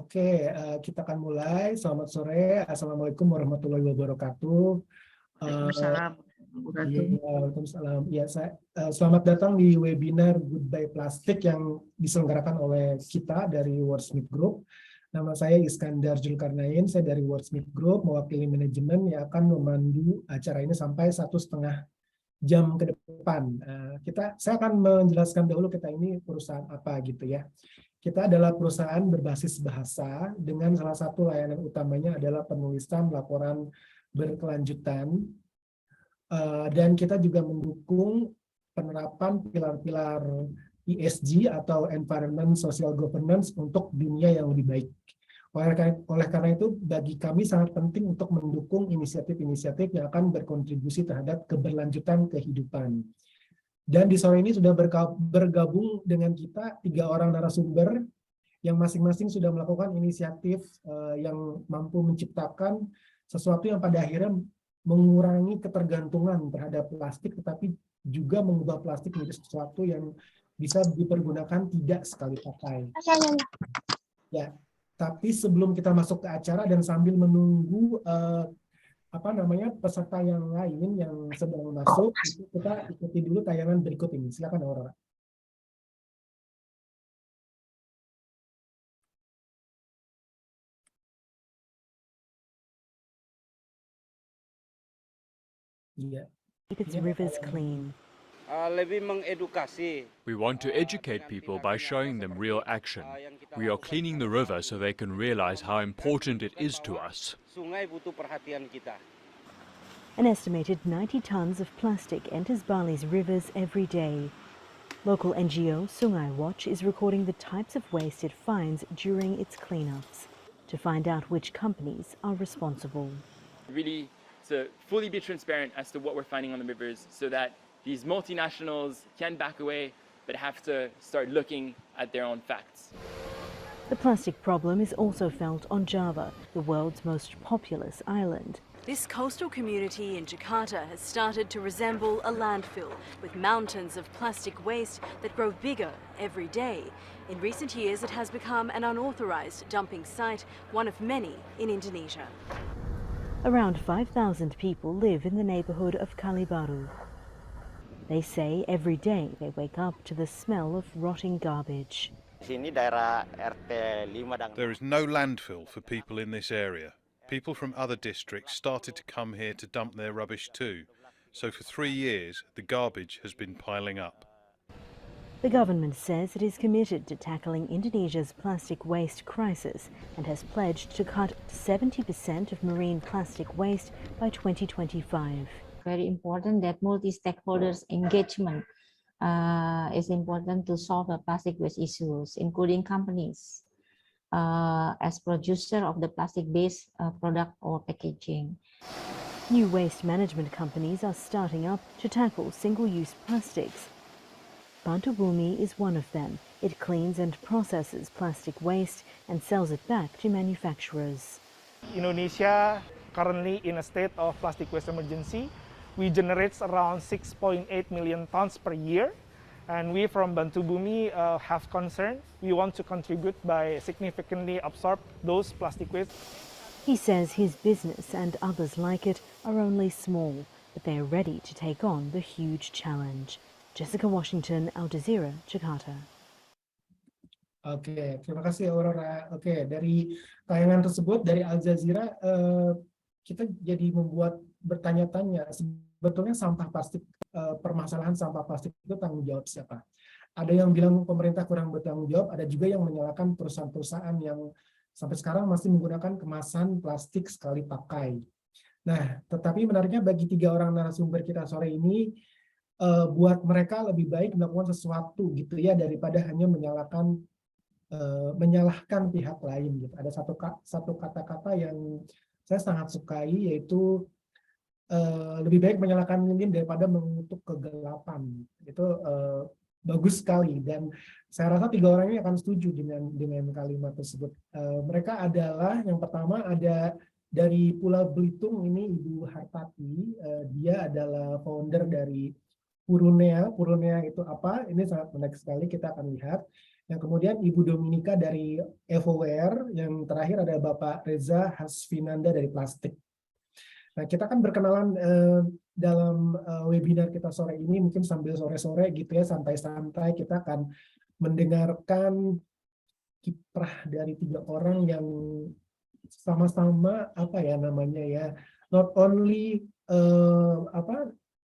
Oke, kita akan mulai. Selamat sore. Assalamualaikum warahmatullahi wabarakatuh. Waalaikumsalam. Iya, Waalaikumsalam. Ya, selamat datang di webinar Goodbye Plastik yang diselenggarakan oleh kita dari Wordsmith Group. Nama saya Iskandar Julkarnain, saya dari Wordsmith Group, mewakili manajemen yang akan memandu acara ini sampai 1,5 jam ke depan. Saya akan menjelaskan dahulu kita ini perusahaan apa gitu ya. Kita adalah perusahaan berbasis bahasa dengan salah satu layanan utamanya adalah penulisan laporan berkelanjutan. Dan kita juga mendukung penerapan pilar-pilar ESG atau Environment Social Governance untuk dunia yang lebih baik. Oleh karena itu, bagi kami sangat penting untuk mendukung inisiatif-inisiatif yang akan berkontribusi terhadap keberlanjutan kehidupan. Dan di sore ini sudah bergabung dengan kita 3 orang narasumber yang masing-masing sudah melakukan inisiatif yang mampu menciptakan sesuatu yang pada akhirnya mengurangi ketergantungan terhadap plastik, tetapi juga mengubah plastik menjadi sesuatu yang bisa dipergunakan tidak sekali pakai. Ya, tapi sebelum kita masuk ke acara dan sambil menunggu peserta yang lain yang sedang masuk, kita ikuti dulu tayangan berikut ini. Silakan Aurora. Iya. Its rivers clean. We want to educate people by showing them real action. We are cleaning the river so they can realize how important it is to us. An estimated 90 tons of plastic enters Bali's rivers every day. Local NGO Sungai Watch is recording the types of waste it finds during its cleanups to find out which companies are responsible. Really to fully be transparent as to what we're finding on the rivers so that these multinationals can back away but have to start looking at their own facts. The plastic problem is also felt on Java, the world's most populous island. This coastal community in Jakarta has started to resemble a landfill with mountains of plastic waste that grow bigger every day. In recent years, it has become an unauthorized dumping site, one of many in Indonesia. Around 5,000 people live in the neighborhood of Kalibaru. They say every day they wake up to the smell of rotting garbage. There is no landfill for people in this area. People from other districts started to come here to dump their rubbish too. So for 3 years, the garbage has been piling up. The government says it is committed to tackling Indonesia's plastic waste crisis and has pledged to cut 70% of marine plastic waste by 2025. Very important that multi-stakeholders engagement is important to solve the plastic waste issues, including companies as producer of the plastic-based product or packaging. New waste management companies are starting up to tackle single-use plastics. Bantu Bumi is one of them. It cleans and processes plastic waste and sells it back to manufacturers. Indonesia currently in a state of plastic waste emergency. We generate around 6.8 million tons per year. And we from Bantu Bumi have concern. We want to contribute by significantly absorb those plastic waste. He says his business and others like it are only small, but they are ready to take on the huge challenge. Jessica Washington, Al Jazeera, Jakarta. Oke, terima kasih Aurora. Oke, dari tayangan tersebut dari Al Jazeera, kita jadi membuat bertanya-tanya sebetulnya sampah plastik, permasalahan sampah plastik itu tanggung jawab siapa? Ada yang bilang pemerintah kurang bertanggung jawab, ada juga yang menyalahkan perusahaan-perusahaan yang sampai sekarang masih menggunakan kemasan plastik sekali pakai. Nah, tetapi menariknya bagi 3 orang narasumber kita sore ini, buat mereka lebih baik melakukan sesuatu gitu ya daripada hanya menyalahkan pihak lain gitu. Ada satu kata-kata yang saya sangat sukai, yaitu lebih baik menyalakan lilin daripada mengutuk kegelapan. Itu bagus sekali dan saya rasa 3 orang ini akan setuju dengan kalimat tersebut. Mereka adalah yang pertama ada dari Pulau Belitung, ini Ibu Hartati. Dia adalah founder dari Purunea itu apa? Ini sangat menarik sekali, kita akan lihat. Yang kemudian Ibu Dominika dari EvoWare, yang terakhir ada Bapak Reza Hasfinanda dari Plastik. Nah, kita akan berkenalan dalam webinar kita sore ini, mungkin sambil sore-sore gitu ya, santai-santai kita akan mendengarkan kiprah dari 3 orang yang sama-sama apa ya namanya ya, not only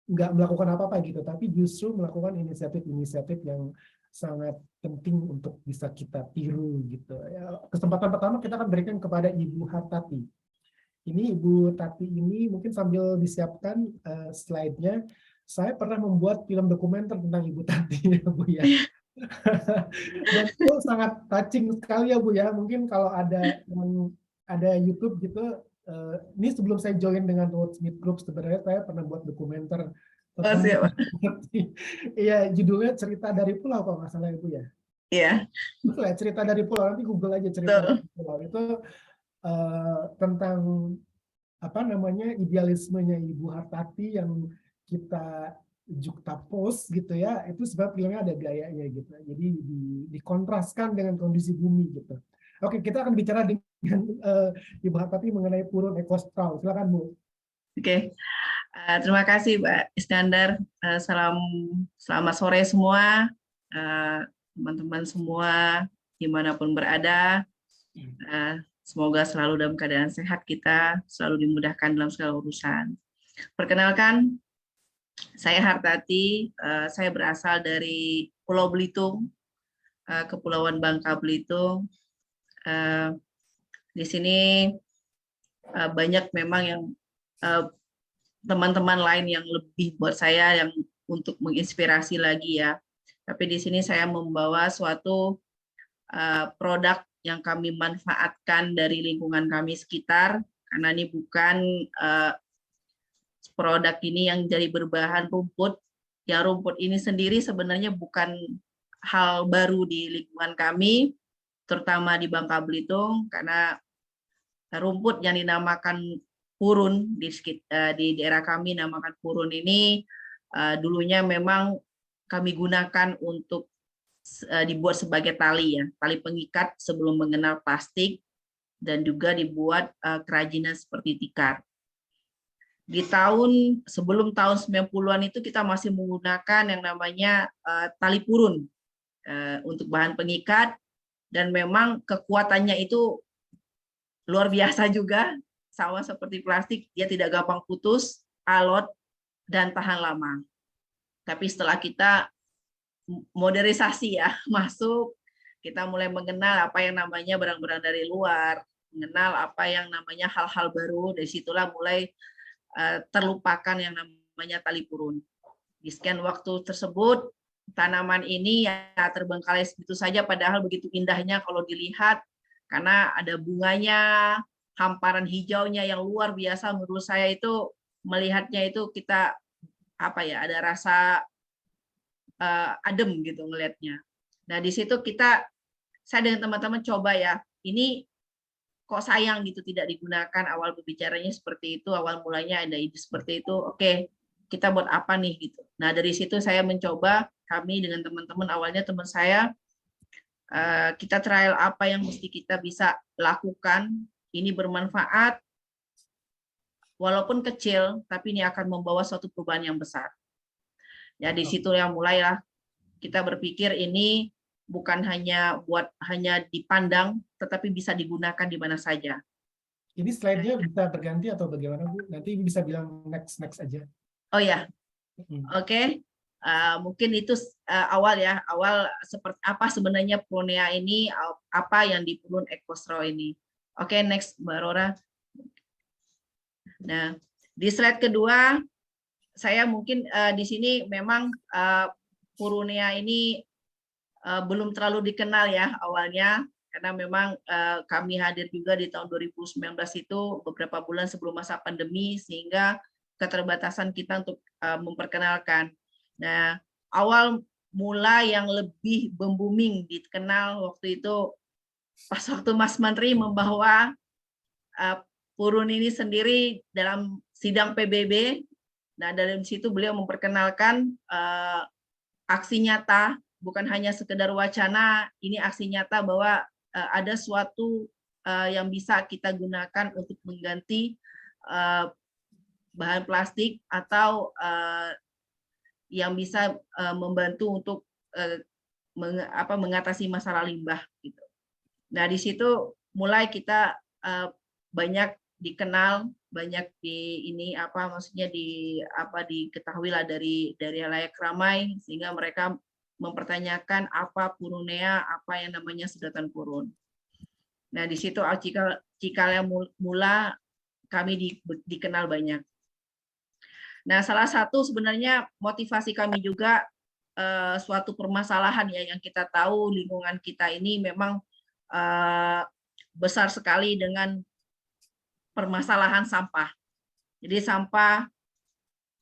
nggak melakukan apa-apa gitu, tapi justru melakukan inisiatif-inisiatif yang sangat penting untuk bisa kita tiru gitu. Ya, kesempatan pertama kita akan berikan kepada Ibu Hartati. Ini Ibu Tati ini mungkin sambil disiapkan slide-nya. Saya pernah membuat film dokumenter tentang Ibu Tati ya Bu ya. Dan itu sangat touching sekali ya Bu ya. Mungkin kalau ada YouTube gitu. Ini sebelum saya join dengan Wordsmith Group, sebenarnya saya pernah buat dokumenter. Iya, judulnya Cerita dari Pulau kalau nggak salah Ibu ya. Iya. Betul ya, Cerita dari Pulau. Nanti Google aja Cerita dari Pulau. Itu tentang apa namanya idealismenya Ibu Hartati yang kita juxtapose gitu ya, itu sebab filmnya ada gayanya gitu, jadi dikontraskan dengan kondisi bumi gitu. Oke, kita akan bicara dengan Ibu Hartati mengenai Purun Ecostraw. Silakan Bu. Oke. Terima kasih Pak Iskandar. Selamat sore semua, teman-teman semua dimanapun berada. Semoga selalu dalam keadaan sehat, kita selalu dimudahkan dalam segala urusan. Perkenalkan, saya Hartati, saya berasal dari Pulau Belitung, Kepulauan Bangka Belitung. Di sini banyak memang yang teman-teman lain yang lebih buat saya yang untuk menginspirasi lagi ya. Tapi di sini saya membawa suatu produk yang kami manfaatkan dari lingkungan kami sekitar, karena ini bukan produk ini yang jadi berbahan rumput. Ya, rumput ini sendiri sebenarnya bukan hal baru di lingkungan kami, terutama di Bangka Belitung, karena rumput yang dinamakan purun di daerah kami namakan purun ini dulunya memang kami gunakan untuk dibuat sebagai tali ya, tali pengikat sebelum mengenal plastik, dan juga dibuat kerajinan seperti tikar. Di sebelum tahun 90-an itu kita masih menggunakan yang namanya tali purun untuk bahan pengikat, dan memang kekuatannya itu luar biasa juga, sama seperti plastik, dia tidak gampang putus, alot, dan tahan lama. Tapi setelah kita modernisasi ya, masuk, kita mulai mengenal apa yang namanya barang-barang dari luar, mengenal apa yang namanya hal-hal baru, dari situlah mulai terlupakan yang namanya tali purun. Di sekian waktu tersebut, tanaman ini ya terbengkalai begitu saja, padahal begitu indahnya kalau dilihat, karena ada bunganya, hamparan hijaunya yang luar biasa. Menurut saya itu, melihatnya itu kita apa ya, ada rasa adem gitu ngelihatnya. Nah di situ saya dengan teman-teman coba ya, ini kok sayang gitu tidak digunakan. Awal berbicaranya seperti itu, awal mulanya ada ide seperti itu. Oke, kita buat apa nih gitu. Nah dari situ saya mencoba, kami dengan teman-teman, awalnya teman saya, kita trial apa yang mesti kita bisa lakukan. Ini bermanfaat, walaupun kecil, tapi ini akan membawa suatu perubahan yang besar. Ya di situ yang mulailah kita berpikir ini bukan hanya dipandang, tetapi bisa digunakan di mana saja. Ini slide-nya bisa berganti atau bagaimana Bu? Nanti bisa bilang next aja. Oh ya, oke. Mungkin itu awal seperti apa sebenarnya Purunea ini, apa yang di Purun Ecostraw ini. Oke, next Mbak Rora. Nah, di slide kedua, saya mungkin di sini memang Purunea ini belum terlalu dikenal ya awalnya, karena memang kami hadir juga di tahun 2019 itu beberapa bulan sebelum masa pandemi, sehingga keterbatasan kita untuk memperkenalkan. Nah, awal mula yang lebih booming dikenal waktu itu pas waktu Mas Menteri membawa Purun ini sendiri dalam sidang PBB. Nah, dari situ beliau memperkenalkan aksi nyata, bukan hanya sekedar wacana, ini aksi nyata bahwa ada suatu yang bisa kita gunakan untuk mengganti bahan plastik atau yang bisa membantu untuk mengatasi masalah limbah gitu. Nah, di situ mulai kita banyak dikenal, banyak diketahui lah dari halayak ramai, sehingga mereka mempertanyakan apa Purunea, apa yang namanya sedotan purun. Nah, di situ cikalnya mula kami dikenal banyak. Nah, salah satu sebenarnya motivasi kami juga suatu permasalahan ya yang kita tahu lingkungan kita ini memang besar sekali dengan permasalahan sampah. Jadi sampah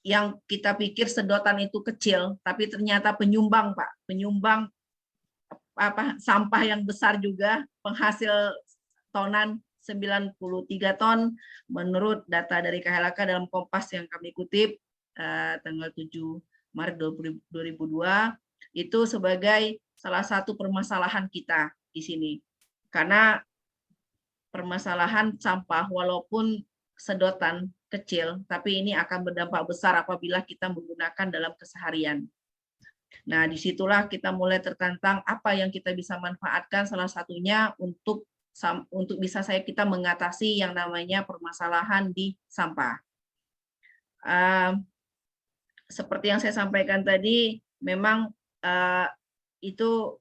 yang kita pikir sedotan itu kecil, tapi ternyata penyumbang, Pak, penyumbang sampah yang besar juga, penghasil tonan 93 ton menurut data dari KLHK dalam Kompas yang kami kutip tanggal 7 Maret 2002, itu sebagai salah satu permasalahan kita di sini. Karena permasalahan sampah walaupun sedotan kecil, tapi ini akan berdampak besar apabila kita menggunakan dalam keseharian. Nah, disitulah kita mulai tertantang apa yang kita bisa manfaatkan, salah satunya untuk bisa kita mengatasi yang namanya permasalahan di sampah. Seperti yang saya sampaikan tadi, memang itu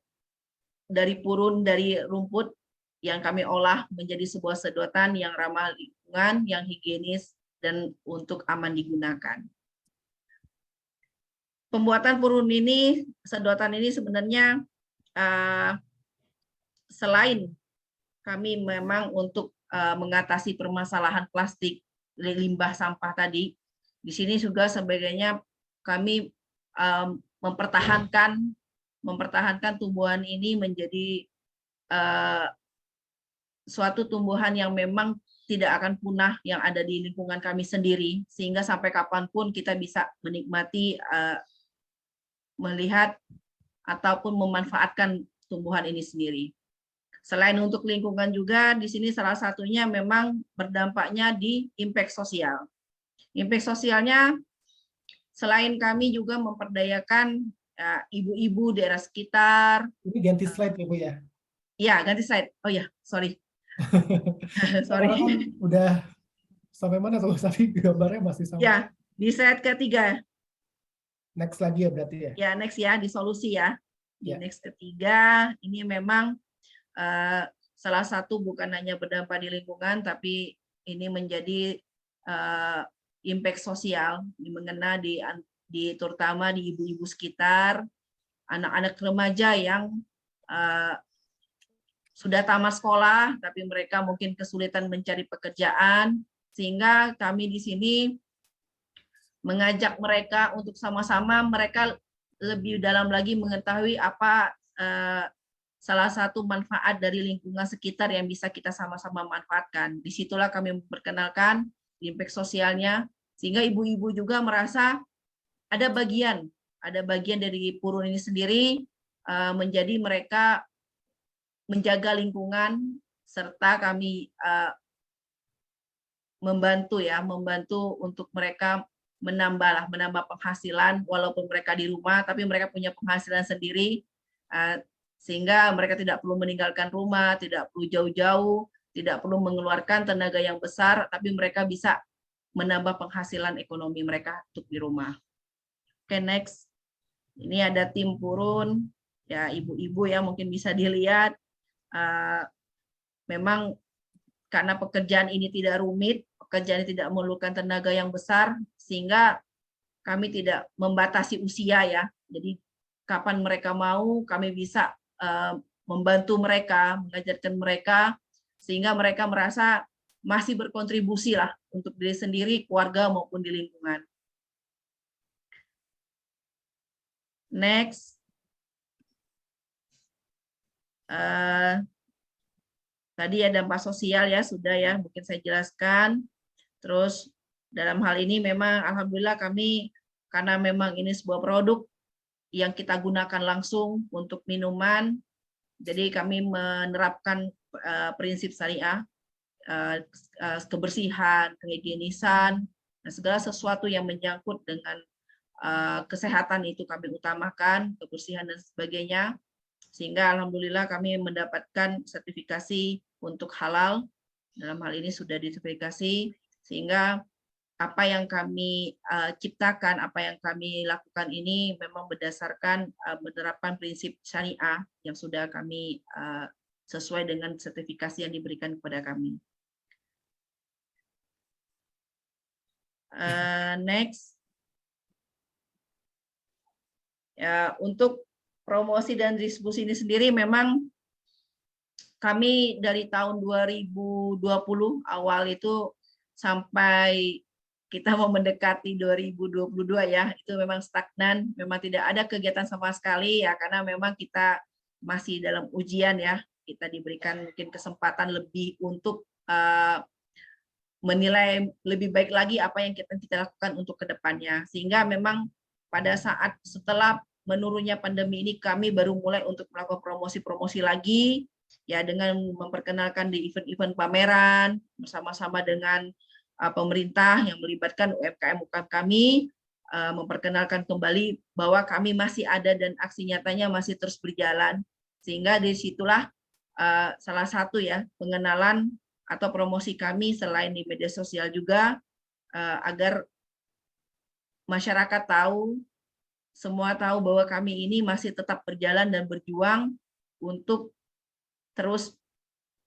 dari purun, dari rumput yang kami olah menjadi sebuah sedotan yang ramah lingkungan, yang higienis, dan untuk aman digunakan. Pembuatan purun ini, sedotan ini sebenarnya selain kami memang untuk mengatasi permasalahan plastik, limbah sampah tadi, di sini juga sebagainya kami mempertahankan tumbuhan ini menjadi suatu tumbuhan yang memang tidak akan punah yang ada di lingkungan kami sendiri, sehingga sampai kapanpun kita bisa menikmati, melihat, ataupun memanfaatkan tumbuhan ini sendiri. Selain untuk lingkungan juga, di sini salah satunya memang berdampaknya di impact sosial. Impact sosialnya, selain kami juga memperdayakan ibu-ibu daerah sekitar. Ini ganti slide ya, Bu ya? Iya, ganti slide. Oh ya, sorry. Sorry. Kan udah sampai mana tuh? Tapi gambarnya masih sama. Ya, di slide ketiga. Next lagi ya berarti ya? Ya, next ya, di solusi ya. Di Ya. next ketiga, ini memang salah satu bukan hanya berdampak di lingkungan, tapi ini menjadi impact sosial, mengena terutama di ibu-ibu sekitar, anak-anak remaja yang sudah tamat sekolah, tapi mereka mungkin kesulitan mencari pekerjaan, sehingga kami di sini mengajak mereka untuk sama-sama mereka lebih dalam lagi mengetahui apa salah satu manfaat dari lingkungan sekitar yang bisa kita sama-sama manfaatkan. Disitulah kami memperkenalkan impact sosialnya, sehingga ibu-ibu juga merasa ada bagian dari purun ini sendiri, menjadi mereka menjaga lingkungan, serta kami membantu untuk mereka menambah penghasilan, walaupun mereka di rumah, tapi mereka punya penghasilan sendiri, sehingga mereka tidak perlu meninggalkan rumah, tidak perlu jauh-jauh, tidak perlu mengeluarkan tenaga yang besar, tapi mereka bisa menambah penghasilan ekonomi mereka untuk di rumah. Oke, next. Ini ada tim purun, ya ibu-ibu ya mungkin bisa dilihat. Memang karena pekerjaan ini tidak rumit, pekerjaan ini tidak memerlukan tenaga yang besar, sehingga kami tidak membatasi usia ya. Jadi kapan mereka mau, kami bisa membantu mereka, mengajarkan mereka, sehingga mereka merasa masih berkontribusi lah untuk diri sendiri, keluarga maupun di lingkungan. Next. Tadi ya dampak sosial ya, sudah ya, mungkin saya jelaskan. Terus Dalam hal ini memang alhamdulillah kami, karena memang ini sebuah produk yang kita gunakan langsung untuk minuman, jadi kami menerapkan prinsip syariah, kebersihan, kehigienisan, dan segala sesuatu yang menyangkut dengan kesehatan itu kami utamakan, kebersihan dan sebagainya, sehingga alhamdulillah kami mendapatkan sertifikasi untuk halal. Dalam hal ini sudah disertifikasi, sehingga apa yang kami ciptakan, apa yang kami lakukan ini memang berdasarkan menerapkan prinsip syariah yang sudah kami sesuai dengan sertifikasi yang diberikan kepada kami. Next. Ya, untuk promosi dan distribusi ini sendiri memang kami dari tahun 2020 awal itu sampai kita mau mendekati 2022 ya, itu memang stagnan, memang tidak ada kegiatan sama sekali ya, karena memang kita masih dalam ujian ya, kita diberikan mungkin kesempatan lebih untuk menilai lebih baik lagi apa yang kita lakukan untuk kedepannya, sehingga memang pada saat setelah menurunnya pandemi ini kami baru mulai untuk melakukan promosi-promosi lagi ya, dengan memperkenalkan di event-event pameran bersama-sama dengan pemerintah yang melibatkan UMKM kami, memperkenalkan kembali bahwa kami masih ada dan aksi nyatanya masih terus berjalan, sehingga disitulah salah satu ya pengenalan atau promosi kami selain di media sosial juga, agar masyarakat tahu, semua tahu bahwa kami ini masih tetap berjalan dan berjuang untuk terus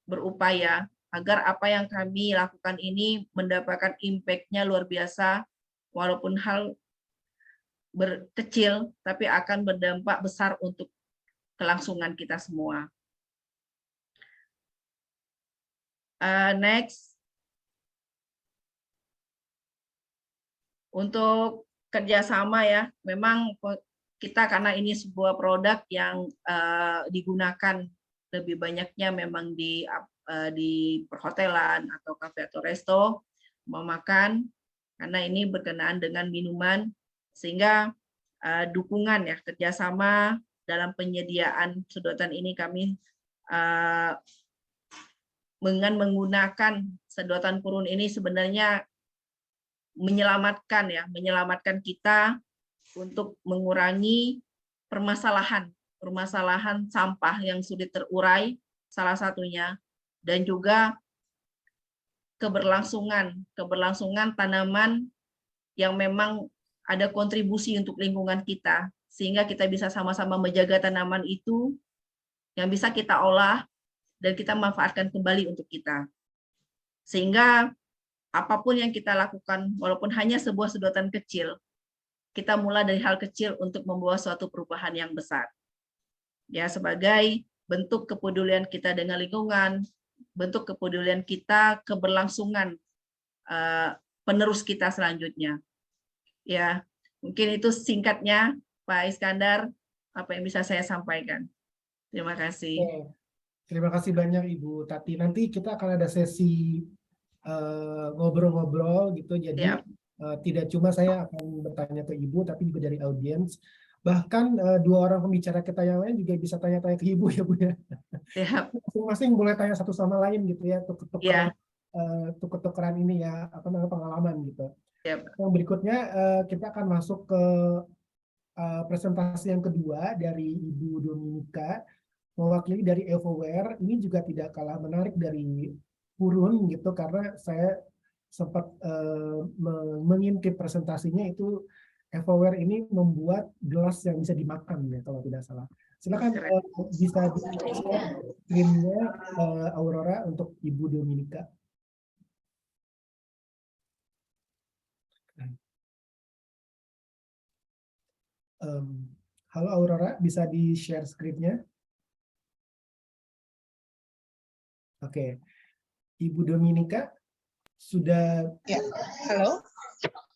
berupaya agar apa yang kami lakukan ini mendapatkan impact-nya luar biasa, walaupun hal kecil, tapi akan berdampak besar untuk kelangsungan kita semua. Next. Untuk kerjasama ya, memang kita karena ini sebuah produk yang digunakan lebih banyaknya memang di perhotelan atau kafe atau resto, mau makan, karena ini berkenaan dengan minuman, sehingga dukungan ya, kerjasama dalam penyediaan sedotan ini kami dengan menggunakan sedotan purun ini sebenarnya menyelamatkan kita untuk mengurangi permasalahan sampah yang sulit terurai salah satunya, dan juga keberlangsungan tanaman yang memang ada kontribusi untuk lingkungan kita, sehingga kita bisa sama-sama menjaga tanaman itu yang bisa kita olah dan kita manfaatkan kembali untuk kita, sehingga apapun yang kita lakukan, walaupun hanya sebuah sedotan kecil, kita mulai dari hal kecil untuk membawa suatu perubahan yang besar. Ya, sebagai bentuk kepedulian kita dengan lingkungan, bentuk kepedulian kita keberlangsungan penerus kita selanjutnya. Ya, mungkin itu singkatnya, Pak Iskandar, apa yang bisa saya sampaikan. Terima kasih. Terima kasih banyak Ibu Tati. Nanti kita akan ada sesi ngobrol-ngobrol gitu, jadi tidak cuma saya akan bertanya ke Ibu, tapi juga dari audiens. Bahkan dua orang pembicara kita yang lain juga bisa tanya-tanya ke Ibu ya Bu ya. Masing-masing boleh tanya satu sama lain gitu ya, tuker-tukeran ini ya, apa namanya, pengalaman gitu. Yang berikutnya kita akan masuk ke presentasi yang kedua dari Ibu Dominika, mewakili dari Evoware. Ini juga tidak kalah menarik dari Purun gitu, karena saya sempat mengintip presentasinya itu. Evoware ini membuat gelas yang bisa dimakan ya kalau tidak salah. Silakan bisa di-share screen-nya Aurora untuk Ibu Dominika. Halo Aurora, bisa di-share screen-nya? Oke. Ibu Dominika sudah. Ya, halo.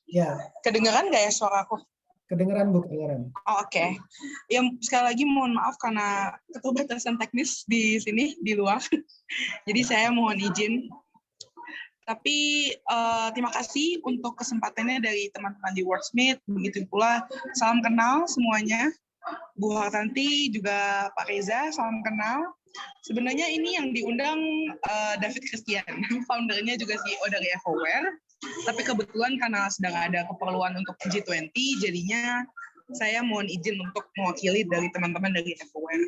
Ya. Kedengeran nggak ya suara aku? Kedengeran Bu, kedengeran. Oh, oke. Ya, sekali lagi mohon maaf karena keterbatasan teknis di sini, di luar. Jadi saya mohon izin. Tapi terima kasih untuk kesempatannya dari teman-teman di Wordsmith. Begitu pula salam kenal semuanya. Bu Hartanti, juga Pak Reza, salam kenal. Sebenarnya ini yang diundang David Christian, foundernya juga CEO dari Evoware. Tapi kebetulan karena sedang ada keperluan untuk G20, jadinya saya mohon izin untuk mewakili dari teman-teman dari Evoware.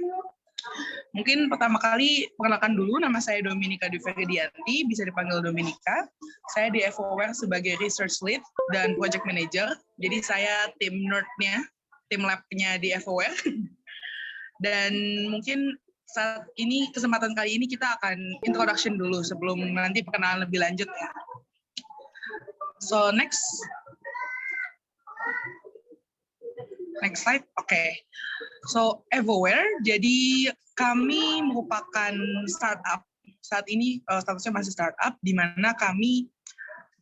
Mungkin pertama kali perkenalkan dulu, nama saya Dominika Dwi-Ferdianti, bisa dipanggil Dominika. Saya di Evoware sebagai Research Lead dan Project Manager. Jadi saya tim nerd-nya, tim lab-nya di Evoware. Dan mungkin saat ini, kesempatan kali ini kita akan introduction dulu sebelum nanti perkenalan lebih lanjut ya. So next slide. Oke. So Evoware, jadi kami merupakan startup. Saat ini statusnya masih startup, di mana kami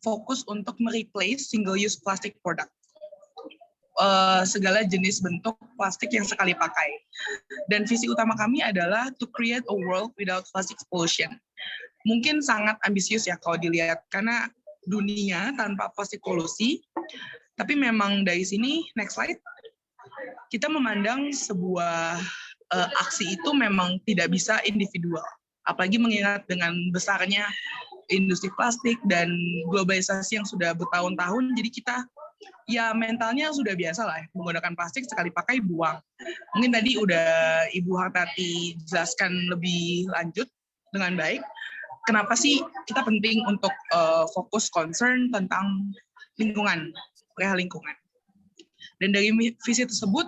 fokus untuk mereplace single-use plastic product. Segala jenis bentuk plastik yang sekali pakai. Dan visi utama kami adalah to create a world without plastic pollution. Mungkin sangat ambisius ya kalau dilihat, karena dunia tanpa plastik polusi. Tapi memang dari sini, next slide, kita memandang sebuah aksi itu memang tidak bisa individual. Apalagi mengingat dengan besarnya industri plastik dan globalisasi yang sudah bertahun-tahun, jadi kita ya mentalnya sudah biasa lah menggunakan plastik sekali pakai buang. Mungkin tadi udah Ibu Hartanti jelaskan lebih lanjut dengan baik. Kenapa sih kita penting untuk fokus concern tentang lingkungan, perihal lingkungan. Dan dari visi tersebut,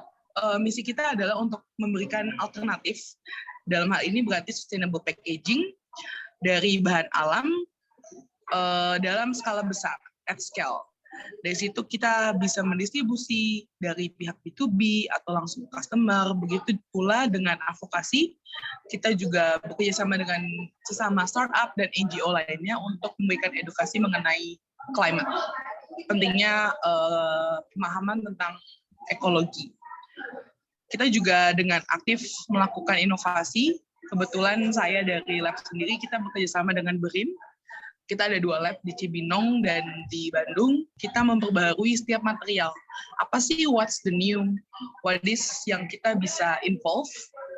misi kita adalah untuk memberikan alternatif, dalam hal ini berarti sustainable packaging, dari bahan alam dalam skala besar, at scale. Dari situ kita bisa mendistribusi dari pihak B2B atau langsung customer, begitu pula dengan advokasi. Kita juga bekerja sama dengan sesama startup dan NGO lainnya untuk memberikan edukasi mengenai climate. Pentingnya pemahaman tentang ekologi. Kita juga dengan aktif melakukan inovasi. Kebetulan saya dari lab sendiri, kita bekerja sama dengan BERIM. Kita ada 2 lab di Cibinong dan di Bandung. Kita memperbaharui setiap material. Apa sih what's the new? What is yang kita bisa involve,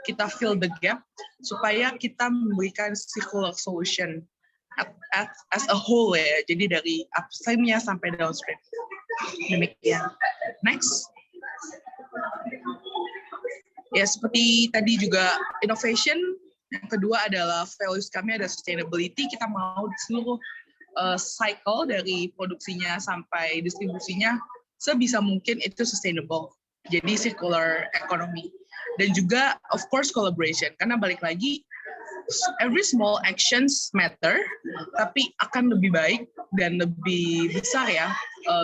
kita fill the gap, supaya kita memberikan circular solution as a whole ya. Jadi dari upstream-nya sampai downstream. Demikian. Next. Ya, seperti tadi juga innovation. Yang kedua adalah values kami ada sustainability. Kita mau seluruh cycle dari produksinya sampai distribusinya sebisa mungkin itu sustainable. Jadi circular economy. Dan juga of course collaboration. Karena balik lagi, every small actions matter, tapi akan lebih baik dan lebih besar ya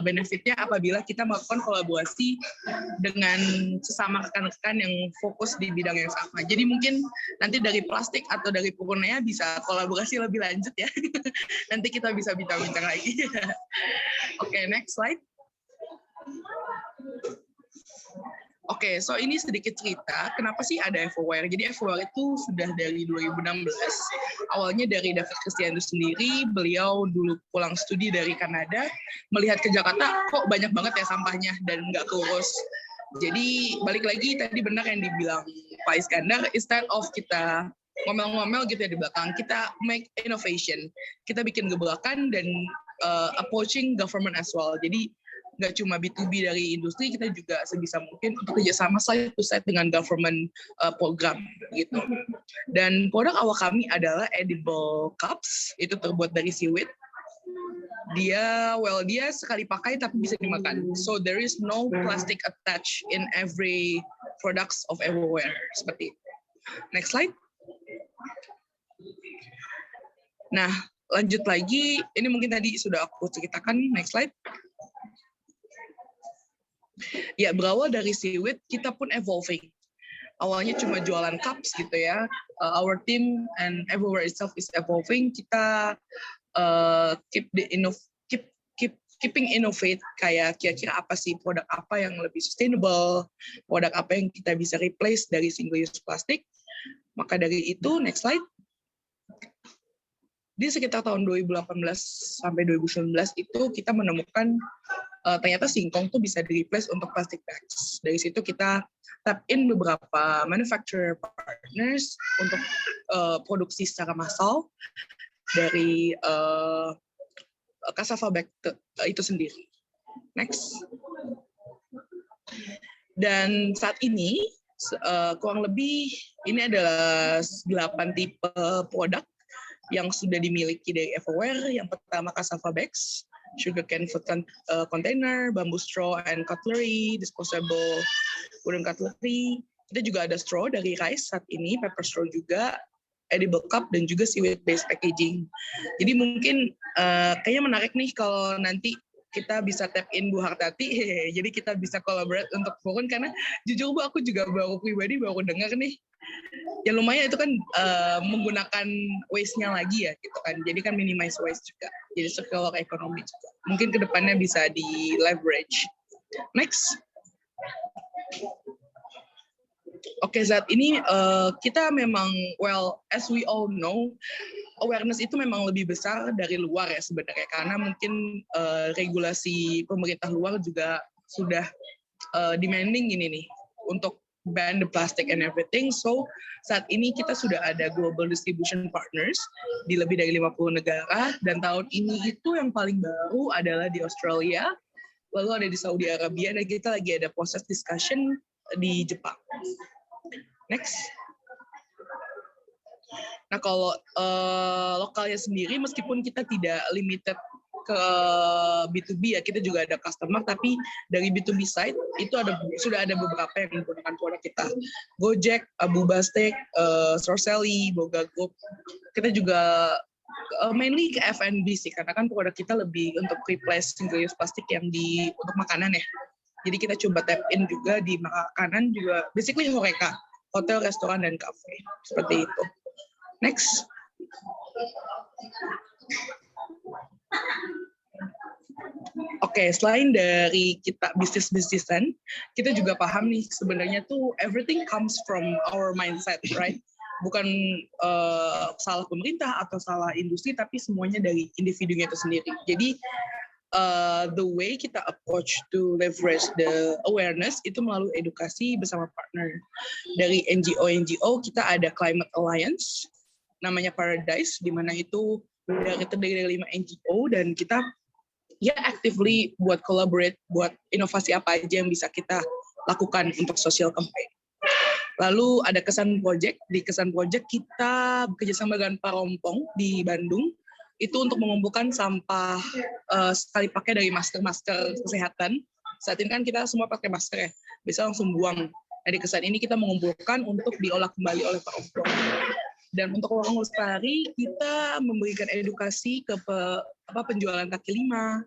benefitnya apabila kita melakukan kolaborasi dengan sesama rekan-rekan yang fokus di bidang yang sama. Jadi mungkin nanti dari plastik atau dari Purunea bisa kolaborasi lebih lanjut ya. Nanti kita bisa bincang-bincang lagi. Oke, next slide. Oke, so ini sedikit cerita, kenapa sih ada Evoware? Jadi Evoware itu sudah dari 2016, awalnya dari David Christian itu sendiri, beliau dulu pulang studi dari Kanada, melihat ke Jakarta, kok banyak banget ya sampahnya dan nggak keurus. Jadi balik lagi tadi benar yang dibilang Pak Iskandar, instead of kita ngomel-ngomel gitu ya di belakang, kita make innovation, kita bikin gebrakan dan approaching government as well. Jadi nggak cuma B2B dari industri, kita juga sebisa mungkin untuk kerjasama side to side dengan government program gitu. Dan produk awal kami adalah edible cups, itu terbuat dari seaweed. Dia sekali pakai tapi bisa dimakan. So there is no plastic attached in every products of Evoware, seperti itu. Next slide. Nah, lanjut lagi, ini mungkin tadi sudah aku ceritakan, next slide. Ya, berawal dari seaweed, kita pun evolving. Awalnya cuma jualan cups gitu ya. Our team and Evoware itself is evolving. Kita keeping innovate, kayak kira-kira apa sih produk apa yang lebih sustainable, produk apa yang kita bisa replace dari single use plastik. Maka dari itu, next slide. di sekitar tahun 2018 sampai 2019 itu kita menemukan ternyata singkong tuh bisa di-replace untuk plastic bags. Dari situ kita tap in beberapa manufacturer partners untuk produksi secara massal dari cassava bag itu sendiri. Next. Dan saat ini kurang lebih ini adalah 8 tipe produk yang sudah dimiliki dari Everware. Yang pertama cassava bags, sugarcane food container, bamboo straw and cutlery, disposable wooden cutlery. Kita juga ada straw dari Rice saat ini, paper straw juga, edible cup, dan juga seaweed based packaging. Jadi mungkin kayaknya menarik nih kalau nanti kita bisa tap in Bu Hartati, jadi kita bisa collaborate untuk Furun, karena jujur Bu, aku juga pribadi baru dengar nih, ya lumayan itu kan menggunakan waste-nya lagi ya, gitu kan, jadi kan minimize waste juga, jadi circular economy juga, mungkin kedepannya bisa di leverage. Next. Oke, saat ini kita memang, well, as we all know, awareness itu memang lebih besar dari luar ya sebenarnya, karena mungkin regulasi pemerintah luar juga sudah demanding ini nih untuk ban the plastic and everything. So saat ini kita sudah ada global distribution partners di lebih dari 50 negara, dan tahun ini itu yang paling baru adalah di Australia, lalu ada di Saudi Arabia, dan kita lagi ada proses discussion di Jepang. Next. Nah, kalau lokalnya sendiri, meskipun kita tidak limited ke B2B ya, kita juga ada customer, tapi dari B2B side itu sudah ada beberapa yang menggunakan produk kita. Gojek, Bubastek, Sorcelli, Boga Group. Kita juga mainly ke F&B sih, karena kan produk kita lebih untuk replace single-use plastik yang untuk makanan ya. Jadi kita coba tap in juga di makanan juga, basically HoReCa, hotel, restoran, dan cafe. Seperti itu. Next. Oke, selain dari kita bisnis-bisnisan, kita juga paham nih sebenarnya tuh everything comes from our mindset, right? Bukan salah pemerintah atau salah industri, tapi semuanya dari individunya itu sendiri. Jadi the way kita approach to leverage the awareness itu melalui edukasi bersama partner. Dari NGO kita ada Climate Alliance, namanya Paradise, di mana itu terdiri dari 5 NGO, dan kita ya actively buat collaborate, buat inovasi apa aja yang bisa kita lakukan untuk social campaign. Lalu ada Kesan Project, di Kesan Project kita bekerjasama dengan Parompong di Bandung, itu untuk mengumpulkan sampah sekali pakai dari masker-masker kesehatan. Saat ini kan kita semua pakai masker ya, bisa langsung buang. Nah, di Kesan ini kita mengumpulkan untuk diolah kembali oleh Parompong. Dan untuk orang lestari, kita memberikan edukasi ke penjual kaki lima,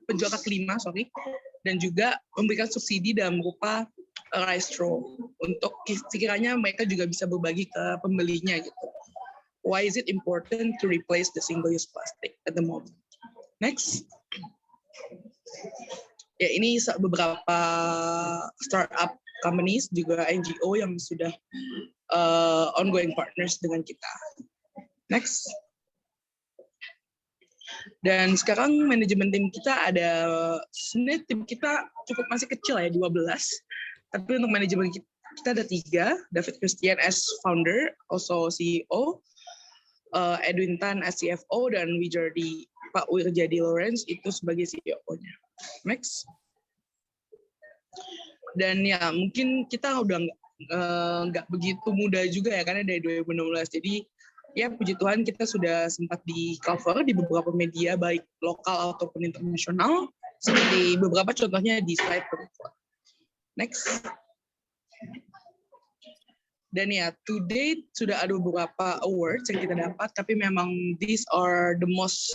dan juga memberikan subsidi dalam berupa rice straw untuk sekiranya mereka juga bisa berbagi ke pembelinya gitu. Why is it important to replace the single-use plastic at the moment? Next. Ya, ini beberapa startup companies juga NGO yang sudah ongoing partners dengan kita. Next. Dan sekarang manajemen tim kita ada, sebenarnya tim kita cukup masih kecil ya, 12. Tapi untuk manajemen kita ada 3, David Christian as founder, also CEO, Edwin Tan as CFO, dan Pak Wirjadi Lawrence itu sebagai CEO-nya. Next. Dan ya mungkin kita udah nggak begitu muda juga ya, karena dari 2016. Jadi ya puji Tuhan kita sudah sempat di cover di beberapa media baik lokal ataupun internasional, seperti beberapa contohnya di slide berikut. Next. Dan ya, to date sudah ada beberapa awards yang kita dapat, tapi memang these are the most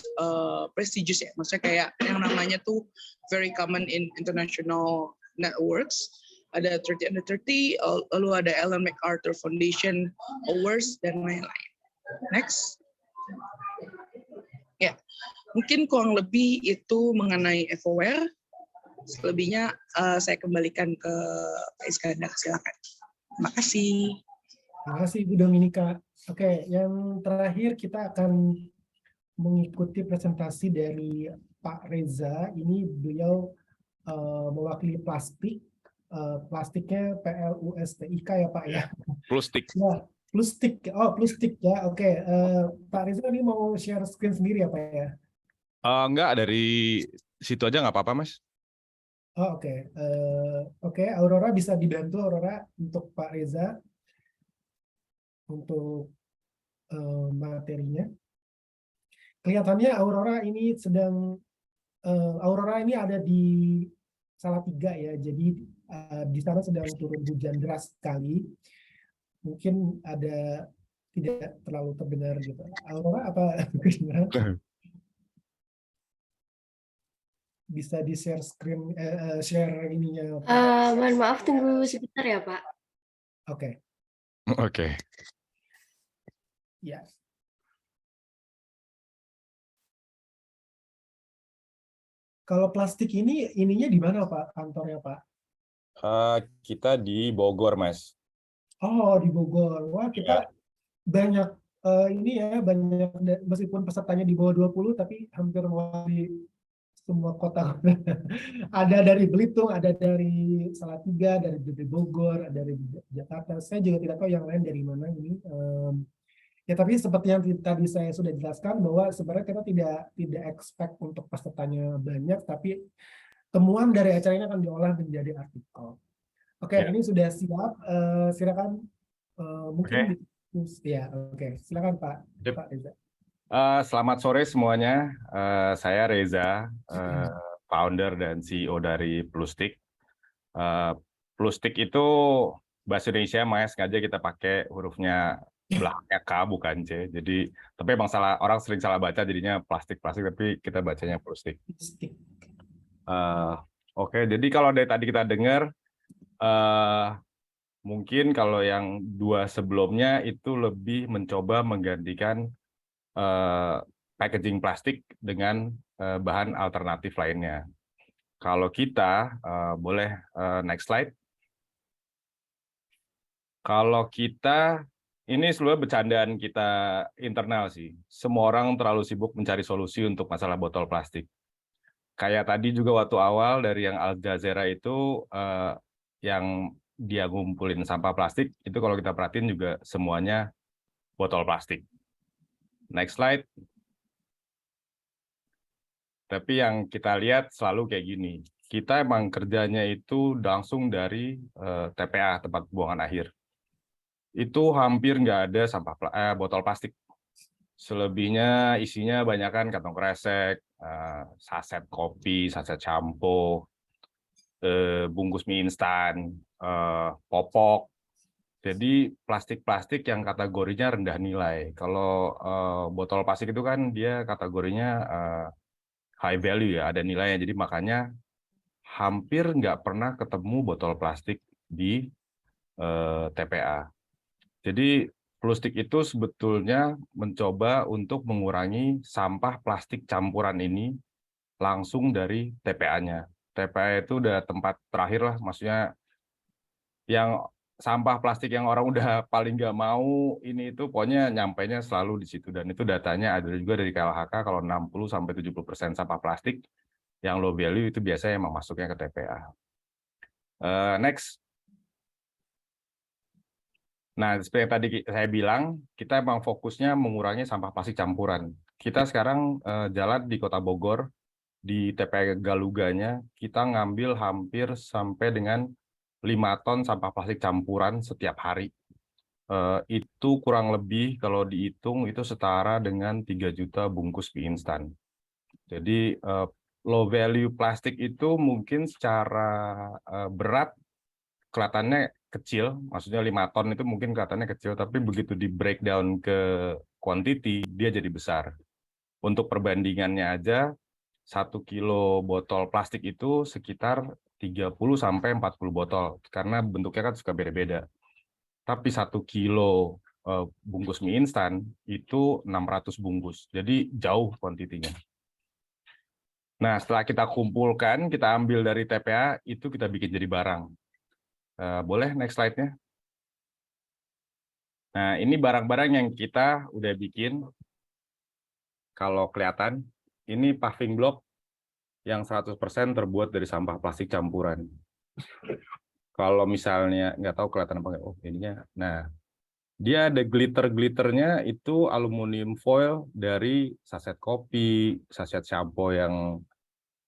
prestigious ya. Maksudnya kayak yang namanya tuh very common in international networks. Ada 30 Under 30, lalu ada Ellen MacArthur Foundation Awards, dan lain-lain. Next. Ya, mungkin kurang lebih itu mengenai Everware. Selebihnya saya kembalikan ke Pak Iskandar, silakan. Terima kasih. Terima kasih Bu Dominika. Oke, yang terakhir kita akan mengikuti presentasi dari Pak Reza. Ini beliau mewakili plastik. Plastiknya PLUSTIK ya Pak ya. Plustik. Ya, plustik. Oh, plustik ya. Oke. Pak Reza ini mau share screen sendiri ya Pak ya? Enggak, dari situ aja nggak apa-apa, Mas. Oh, oke. Oke, Aurora bisa dibantu Aurora untuk Pak Reza untuk materinya. Kelihatannya Aurora ini Aurora ini ada di Salatiga ya. Jadi di sana sedang turun hujan deras sekali. Mungkin ada tidak terlalu terdengar gitu. Aurora apa gimana? Bisa di share screen, share ininya. Mohon maaf, tunggu sebentar ya Pak. Oke. Oke. Ya. Kalau plastik ininya di mana Pak kantornya Pak? Kita di Bogor, Mas. Oh, di Bogor. Wah, kita banyak ini ya, banyak meskipun pesertanya di bawah 20 tapi hampir mewakili semua kota. Ada dari Belitung, ada dari Salatiga, dari Bogor, ada dari Jakarta. Saya juga tidak tahu yang lain dari mana ini. Ya, tapi seperti yang tadi saya sudah jelaskan bahwa sebenarnya kita tidak expect untuk pesertanya banyak, tapi temuan dari acara ini akan diolah menjadi artikel. Oke, ini sudah siap. Silakan mungkin ya, oke. Silakan Pak Reza. Selamat sore semuanya. Saya Reza, founder dan CEO dari Plustik. Plustik itu bahasa Indonesia, Mas, sengaja kita pakai hurufnya belakangnya K bukan C. Jadi, tapi emang orang sering salah baca jadinya plastik, tapi kita bacanya Plustik. Oke, jadi kalau dari tadi kita dengar, mungkin kalau yang dua sebelumnya itu lebih mencoba menggantikan packaging plastik dengan bahan alternatif lainnya. Kalau kita, boleh next slide. Kalau kita, ini sebenarnya bercandaan kita internal sih. Semua orang terlalu sibuk mencari solusi untuk masalah botol plastik. Kayak tadi juga waktu awal dari yang Al Jazeera itu, yang dia ngumpulin sampah plastik, itu kalau kita perhatiin juga semuanya botol plastik. Next slide. Tapi yang kita lihat selalu kayak gini. Kita emang kerjanya itu langsung dari TPA, tempat pembuangan akhir. Itu hampir nggak ada botol plastik. Selebihnya isinya banyakan kantong kresek, saset kopi, saset shampoo, bungkus mie instan, popok. Jadi plastik-plastik yang kategorinya rendah nilai. Kalau botol plastik itu kan dia kategorinya high value ya, ada nilainya. Jadi makanya hampir nggak pernah ketemu botol plastik di TPA. Jadi Plustik itu sebetulnya mencoba untuk mengurangi sampah plastik campuran ini langsung dari TPA-nya. TPA itu udah tempat terakhir lah, maksudnya yang sampah plastik yang orang udah paling nggak mau ini itu pokoknya nyampainya selalu di situ. Dan itu datanya ada juga dari KLHK, kalau 60-70% sampah plastik yang low value itu biasanya emang masuknya ke TPA. Next. Nah, seperti yang tadi saya bilang, kita emang fokusnya mengurangi sampah plastik campuran. Kita sekarang jalan di Kota Bogor, di TPA Galuganya, kita ngambil hampir sampai dengan 5 ton sampah plastik campuran setiap hari. Itu kurang lebih kalau dihitung itu setara dengan 3 juta bungkus mie instan. Jadi low value plastik itu mungkin secara berat kelihatannya kecil, maksudnya 5 ton itu mungkin kelihatannya kecil, tapi begitu di breakdown ke quantity, dia jadi besar. Untuk perbandingannya aja, 1 kilo botol plastik itu sekitar 30-40 botol, karena bentuknya kan suka beda-beda. Tapi 1 kilo bungkus mie instan itu 600 bungkus, jadi jauh kuantitinya. Nah, setelah kita kumpulkan, kita ambil dari TPA, itu kita bikin jadi barang. Boleh next slide-nya. Nah, ini barang-barang yang kita udah bikin. kalau kelihatan, ini paving block yang 100% terbuat dari sampah plastik campuran. Kalau misalnya, nggak tahu kelihatan apa nggak, oh ininya. Nah, dia ada glitter-glitternya itu aluminium foil dari saset kopi, saset shampoo yang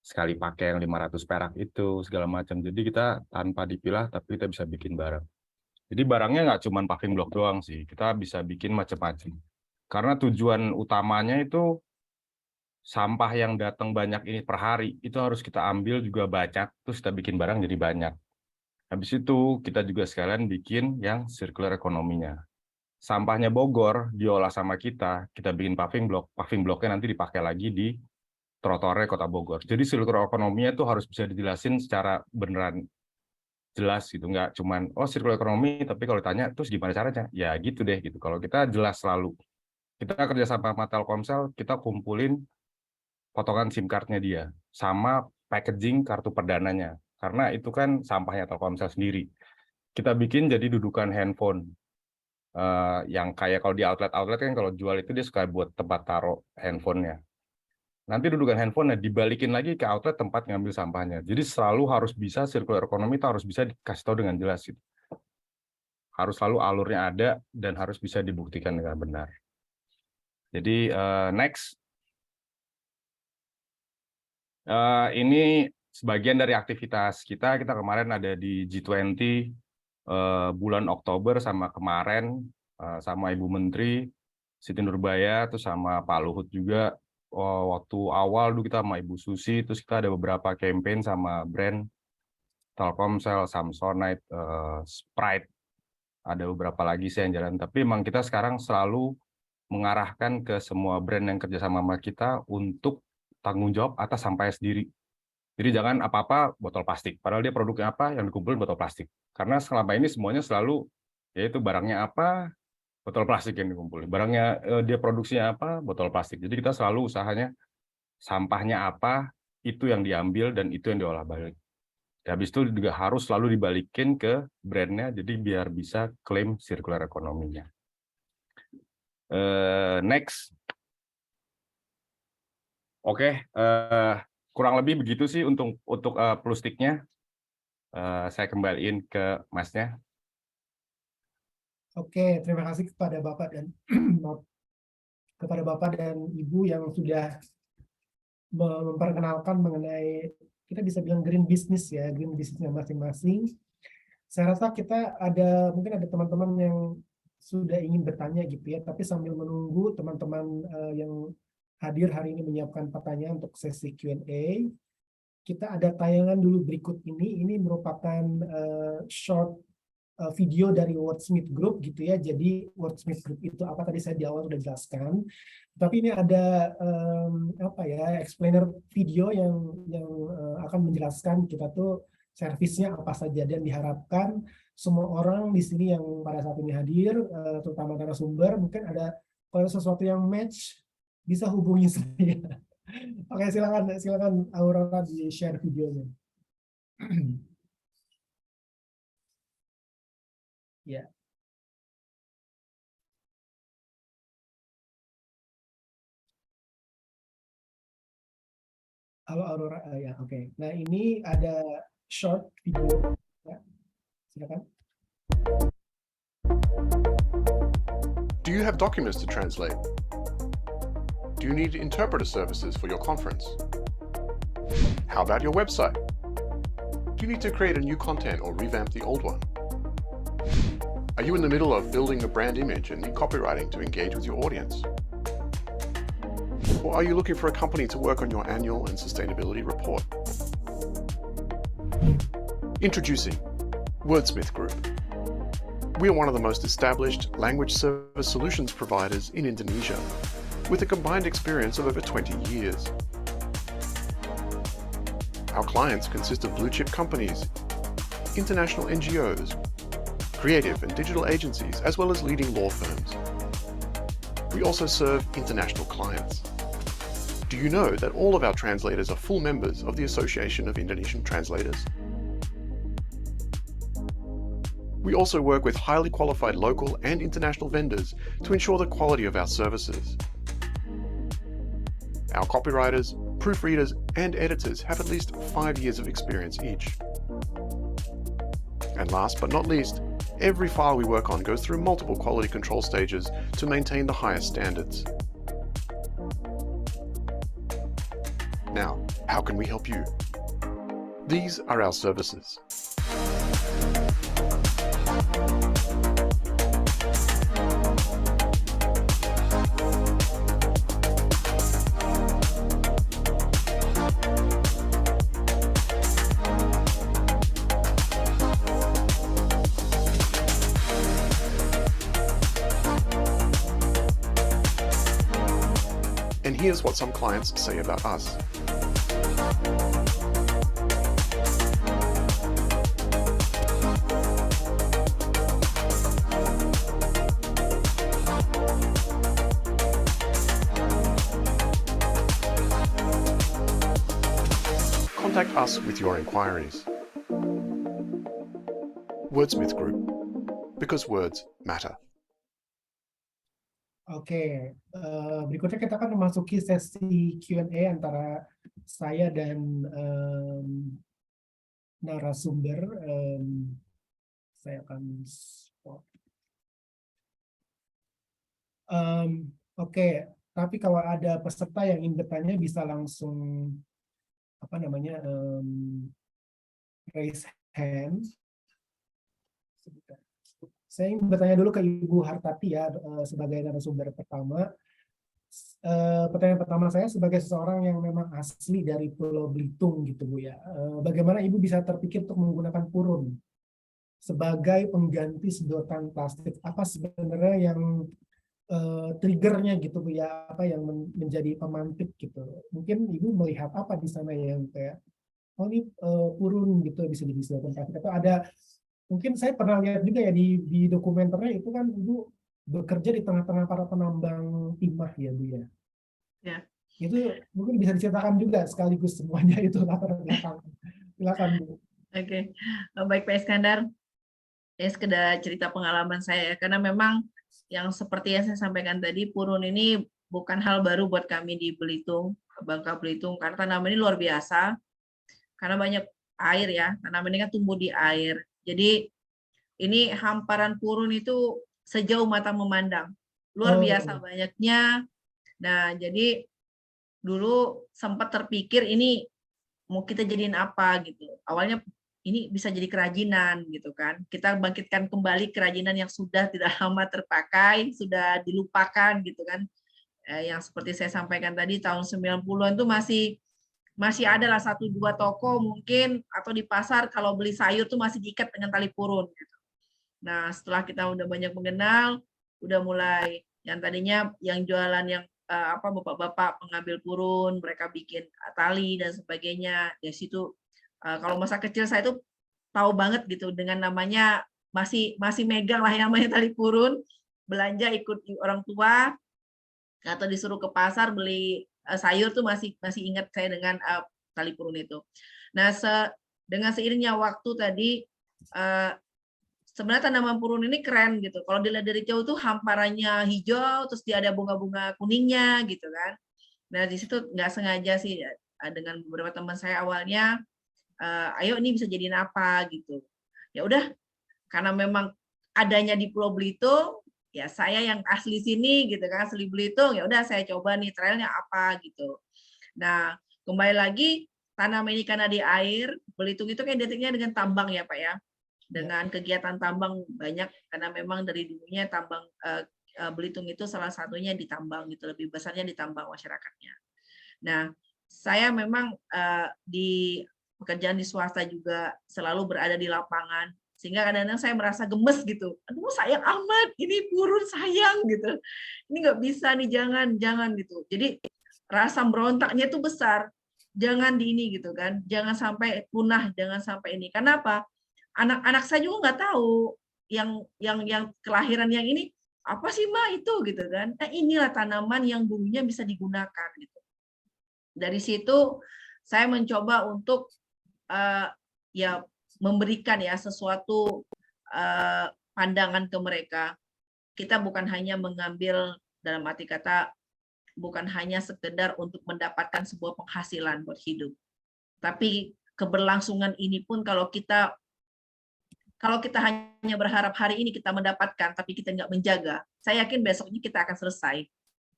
sekali pakai yang 500 perak itu, segala macam. Jadi kita tanpa dipilah, tapi kita bisa bikin barang. Jadi barangnya nggak cuma paving block doang sih, kita bisa bikin macam-macam. Karena tujuan utamanya itu sampah yang datang banyak ini per hari, itu harus kita ambil juga banyak, terus kita bikin barang jadi banyak. Habis itu kita juga sekalian bikin yang circular ekonominya. Sampahnya Bogor diolah sama kita bikin paving blocknya nanti dipakai lagi di trotoarnya Kota Bogor. Jadi circular ekonominya itu harus bisa dijelasin secara beneran jelas gitu, nggak cuman oh circular ekonomi, tapi kalau ditanya terus gimana caranya? Ya gitu deh gitu. Kalau kita jelas selalu. Kita kerja sama Telkomsel, kita kumpulin potongan SIM card-nya dia sama packaging kartu perdananya. Karena itu kan sampahnya Telkomsel sendiri. Kita bikin jadi dudukan handphone. Yang kayak kalau di outlet kan kalau jual itu dia suka buat tempat taruh handphonenya. Nanti dudukan handphone dibalikin lagi ke outlet tempat ngambil sampahnya. Jadi selalu harus bisa circular ekonomi itu harus bisa dikasih tahu dengan jelas gitu. Harus selalu alurnya ada dan harus bisa dibuktikan dengan benar. Jadi next. Ini sebagian dari aktivitas kita kemarin ada di G20 bulan Oktober sama kemarin sama Ibu Menteri Siti Nurbaya, terus sama Pak Luhut juga. Waktu awal dulu kita sama Ibu Susi, terus kita ada beberapa campaign sama brand Telkomsel, Samsonite, Sprite, ada beberapa lagi sih yang jalan. Tapi memang kita sekarang selalu mengarahkan ke semua brand yang kerja sama kita untuk tanggung jawab atas sampahnya sendiri. Jadi jangan apa-apa botol plastik, padahal dia produknya apa yang dikumpulin botol plastik. Karena selama ini semuanya selalu yaitu barangnya apa, botol plastik yang dikumpulin. Barangnya dia produksinya apa, botol plastik. Jadi kita selalu usahanya sampahnya apa, itu yang diambil dan itu yang diolah balik. Habis itu juga harus selalu dibalikin ke brandnya, jadi biar bisa klaim circular ekonominya. Next. Oke, kurang lebih begitu sih untuk plustiknya. Saya kembaliin ke Masnya. Oke, terima kasih kepada Bapak dan Ibu yang sudah memperkenalkan mengenai, kita bisa bilang green business ya, green businessnya masing-masing. Saya rasa kita mungkin ada teman-teman yang sudah ingin bertanya gitu ya, tapi sambil menunggu teman-teman yang hadir hari ini menyiapkan pertanyaan untuk sesi Q&A, kita ada tayangan dulu berikut ini. Ini merupakan short video dari Wordsmith Group gitu ya. Jadi Wordsmith Group itu apa, tadi saya di awal sudah jelaskan. Tapi ini ada explainer video yang akan menjelaskan kita tuh servisnya apa saja, dan diharapkan semua orang di sini yang pada saat ini hadir, terutama narasumber, mungkin ada kalau sesuatu yang match bisa hubungi saya. Oke, silakan Aurora di share videonya. Ya. Halo Aurora, ya oke. Nah ini ada short video, ya. Silakan. Do you have documents to translate? Do you need interpreter services for your conference? How about your website? Do you need to create a new content or revamp the old one? Are you in the middle of building a brand image and need copywriting to engage with your audience? Or are you looking for a company to work on your annual and sustainability report? Introducing Wordsmith Group. We are one of the most established language service solutions providers in Indonesia, with a combined experience of over 20 years. Our clients consist of blue-chip companies, international NGOs, creative and digital agencies, as well as leading law firms. We also serve international clients. Do you know that all of our translators are full members of the Association of Indonesian Translators? We also work with highly qualified local and international vendors to ensure the quality of our services. Our copywriters, proofreaders, and editors have at least 5 years of experience each. And last but not least, every file we work on goes through multiple quality control stages to maintain the highest standards. Now, how can we help you? These are our services. And here's what some clients say about us. Contact us with your inquiries. Wordsmith Group, because words matter. Oke, berikutnya kita akan memasuki sesi Q&A antara saya dan narasumber. Saya akan stop. Oke, tapi kalau ada peserta yang ingin bertanya bisa langsung raise hand. Sebentar. Saya ingin bertanya dulu ke Ibu Hartati ya, sebagai narasumber pertama. Pertanyaan pertama saya sebagai seseorang yang memang asli dari Pulau Belitung gitu Bu ya. Bagaimana Ibu bisa terpikir untuk menggunakan purun sebagai pengganti sedotan plastik? Apa sebenarnya yang triggernya gitu Bu ya, apa yang menjadi pemantik gitu? Mungkin Ibu melihat apa di sana yang kayak, oh ini purun gitu bisa jadi sedotan plastik, atau ada. Mungkin saya pernah lihat juga ya di dokumenternya itu kan Ibu bekerja di tengah-tengah para penambang timah ya Bu ya. Ya. Itu mungkin bisa diceritakan juga sekaligus semuanya itu latar belakang. Silakan Bu. Oke, baik Pak Iskandar. Ya sekedar cerita pengalaman saya karena memang yang seperti yang saya sampaikan tadi, purun ini bukan hal baru buat kami di Belitung, Bangka Belitung, karena tanaman ini luar biasa. Karena banyak air ya, tanaman ini kan tumbuh di air. Jadi ini hamparan purun itu sejauh mata memandang, luar biasa banyaknya. Nah, jadi dulu sempat terpikir ini mau kita jadiin apa gitu. Awalnya ini bisa jadi kerajinan gitu kan. Kita bangkitkan kembali kerajinan yang sudah tidak lama terpakai, sudah dilupakan gitu kan. Yang seperti saya sampaikan tadi tahun 90-an itu masih ada lah 1-2 toko mungkin, atau di pasar kalau beli sayur tuh masih diikat dengan tali purun gitu. Nah, setelah kita udah banyak mengenal, udah mulai yang tadinya yang jualan yang bapak-bapak pengambil purun, mereka bikin tali dan sebagainya. Dari situ kalau masa kecil saya tuh tahu banget gitu dengan namanya masih megang lah yang namanya tali purun, belanja ikut orang tua atau disuruh ke pasar beli sayur tuh masih ingat saya dengan tali purun itu. Nah, dengan seiringnya waktu tadi sebenarnya tanaman purun ini keren gitu. Kalau dilihat dari jauh tuh hamparannya hijau, terus dia ada bunga-bunga kuningnya gitu kan. Nah, di situ nggak sengaja sih dengan beberapa teman saya awalnya, ayo ini bisa jadiin apa gitu. Ya udah, karena memang adanya di Pulau Belitung, ya saya yang asli sini gitu kan, asli Belitung, ya udah saya coba nih trailnya apa gitu. Nah, kembali lagi tanaman ini karena di air, Belitung itu kan identiknya dengan tambang ya Pak ya, dengan kegiatan tambang banyak karena memang dari dulunya tambang Belitung itu salah satunya ditambang gitu, lebih besarnya ditambang masyarakatnya. Nah, saya memang di pekerjaan di swasta juga selalu berada di lapangan. Sehingga kadang-kadang saya merasa gemes gitu. Aduh sayang amat, ini purun sayang gitu. Ini nggak bisa nih, jangan gitu. Jadi rasa berontaknya itu besar. Jangan di ini gitu kan. Jangan sampai punah, jangan sampai ini. Karena apa? Anak-anak saya juga nggak tahu yang kelahiran yang ini apa sih Ma itu gitu kan. Nah inilah tanaman yang dulunya bisa digunakan gitu. Dari situ saya mencoba untuk ya memberikan ya sesuatu pandangan ke mereka. Kita bukan hanya mengambil dalam arti kata bukan hanya sekedar untuk mendapatkan sebuah penghasilan buat hidup. Tapi keberlangsungan ini pun kalau kita hanya berharap hari ini kita mendapatkan, tapi kita nggak menjaga, saya yakin besoknya kita akan selesai.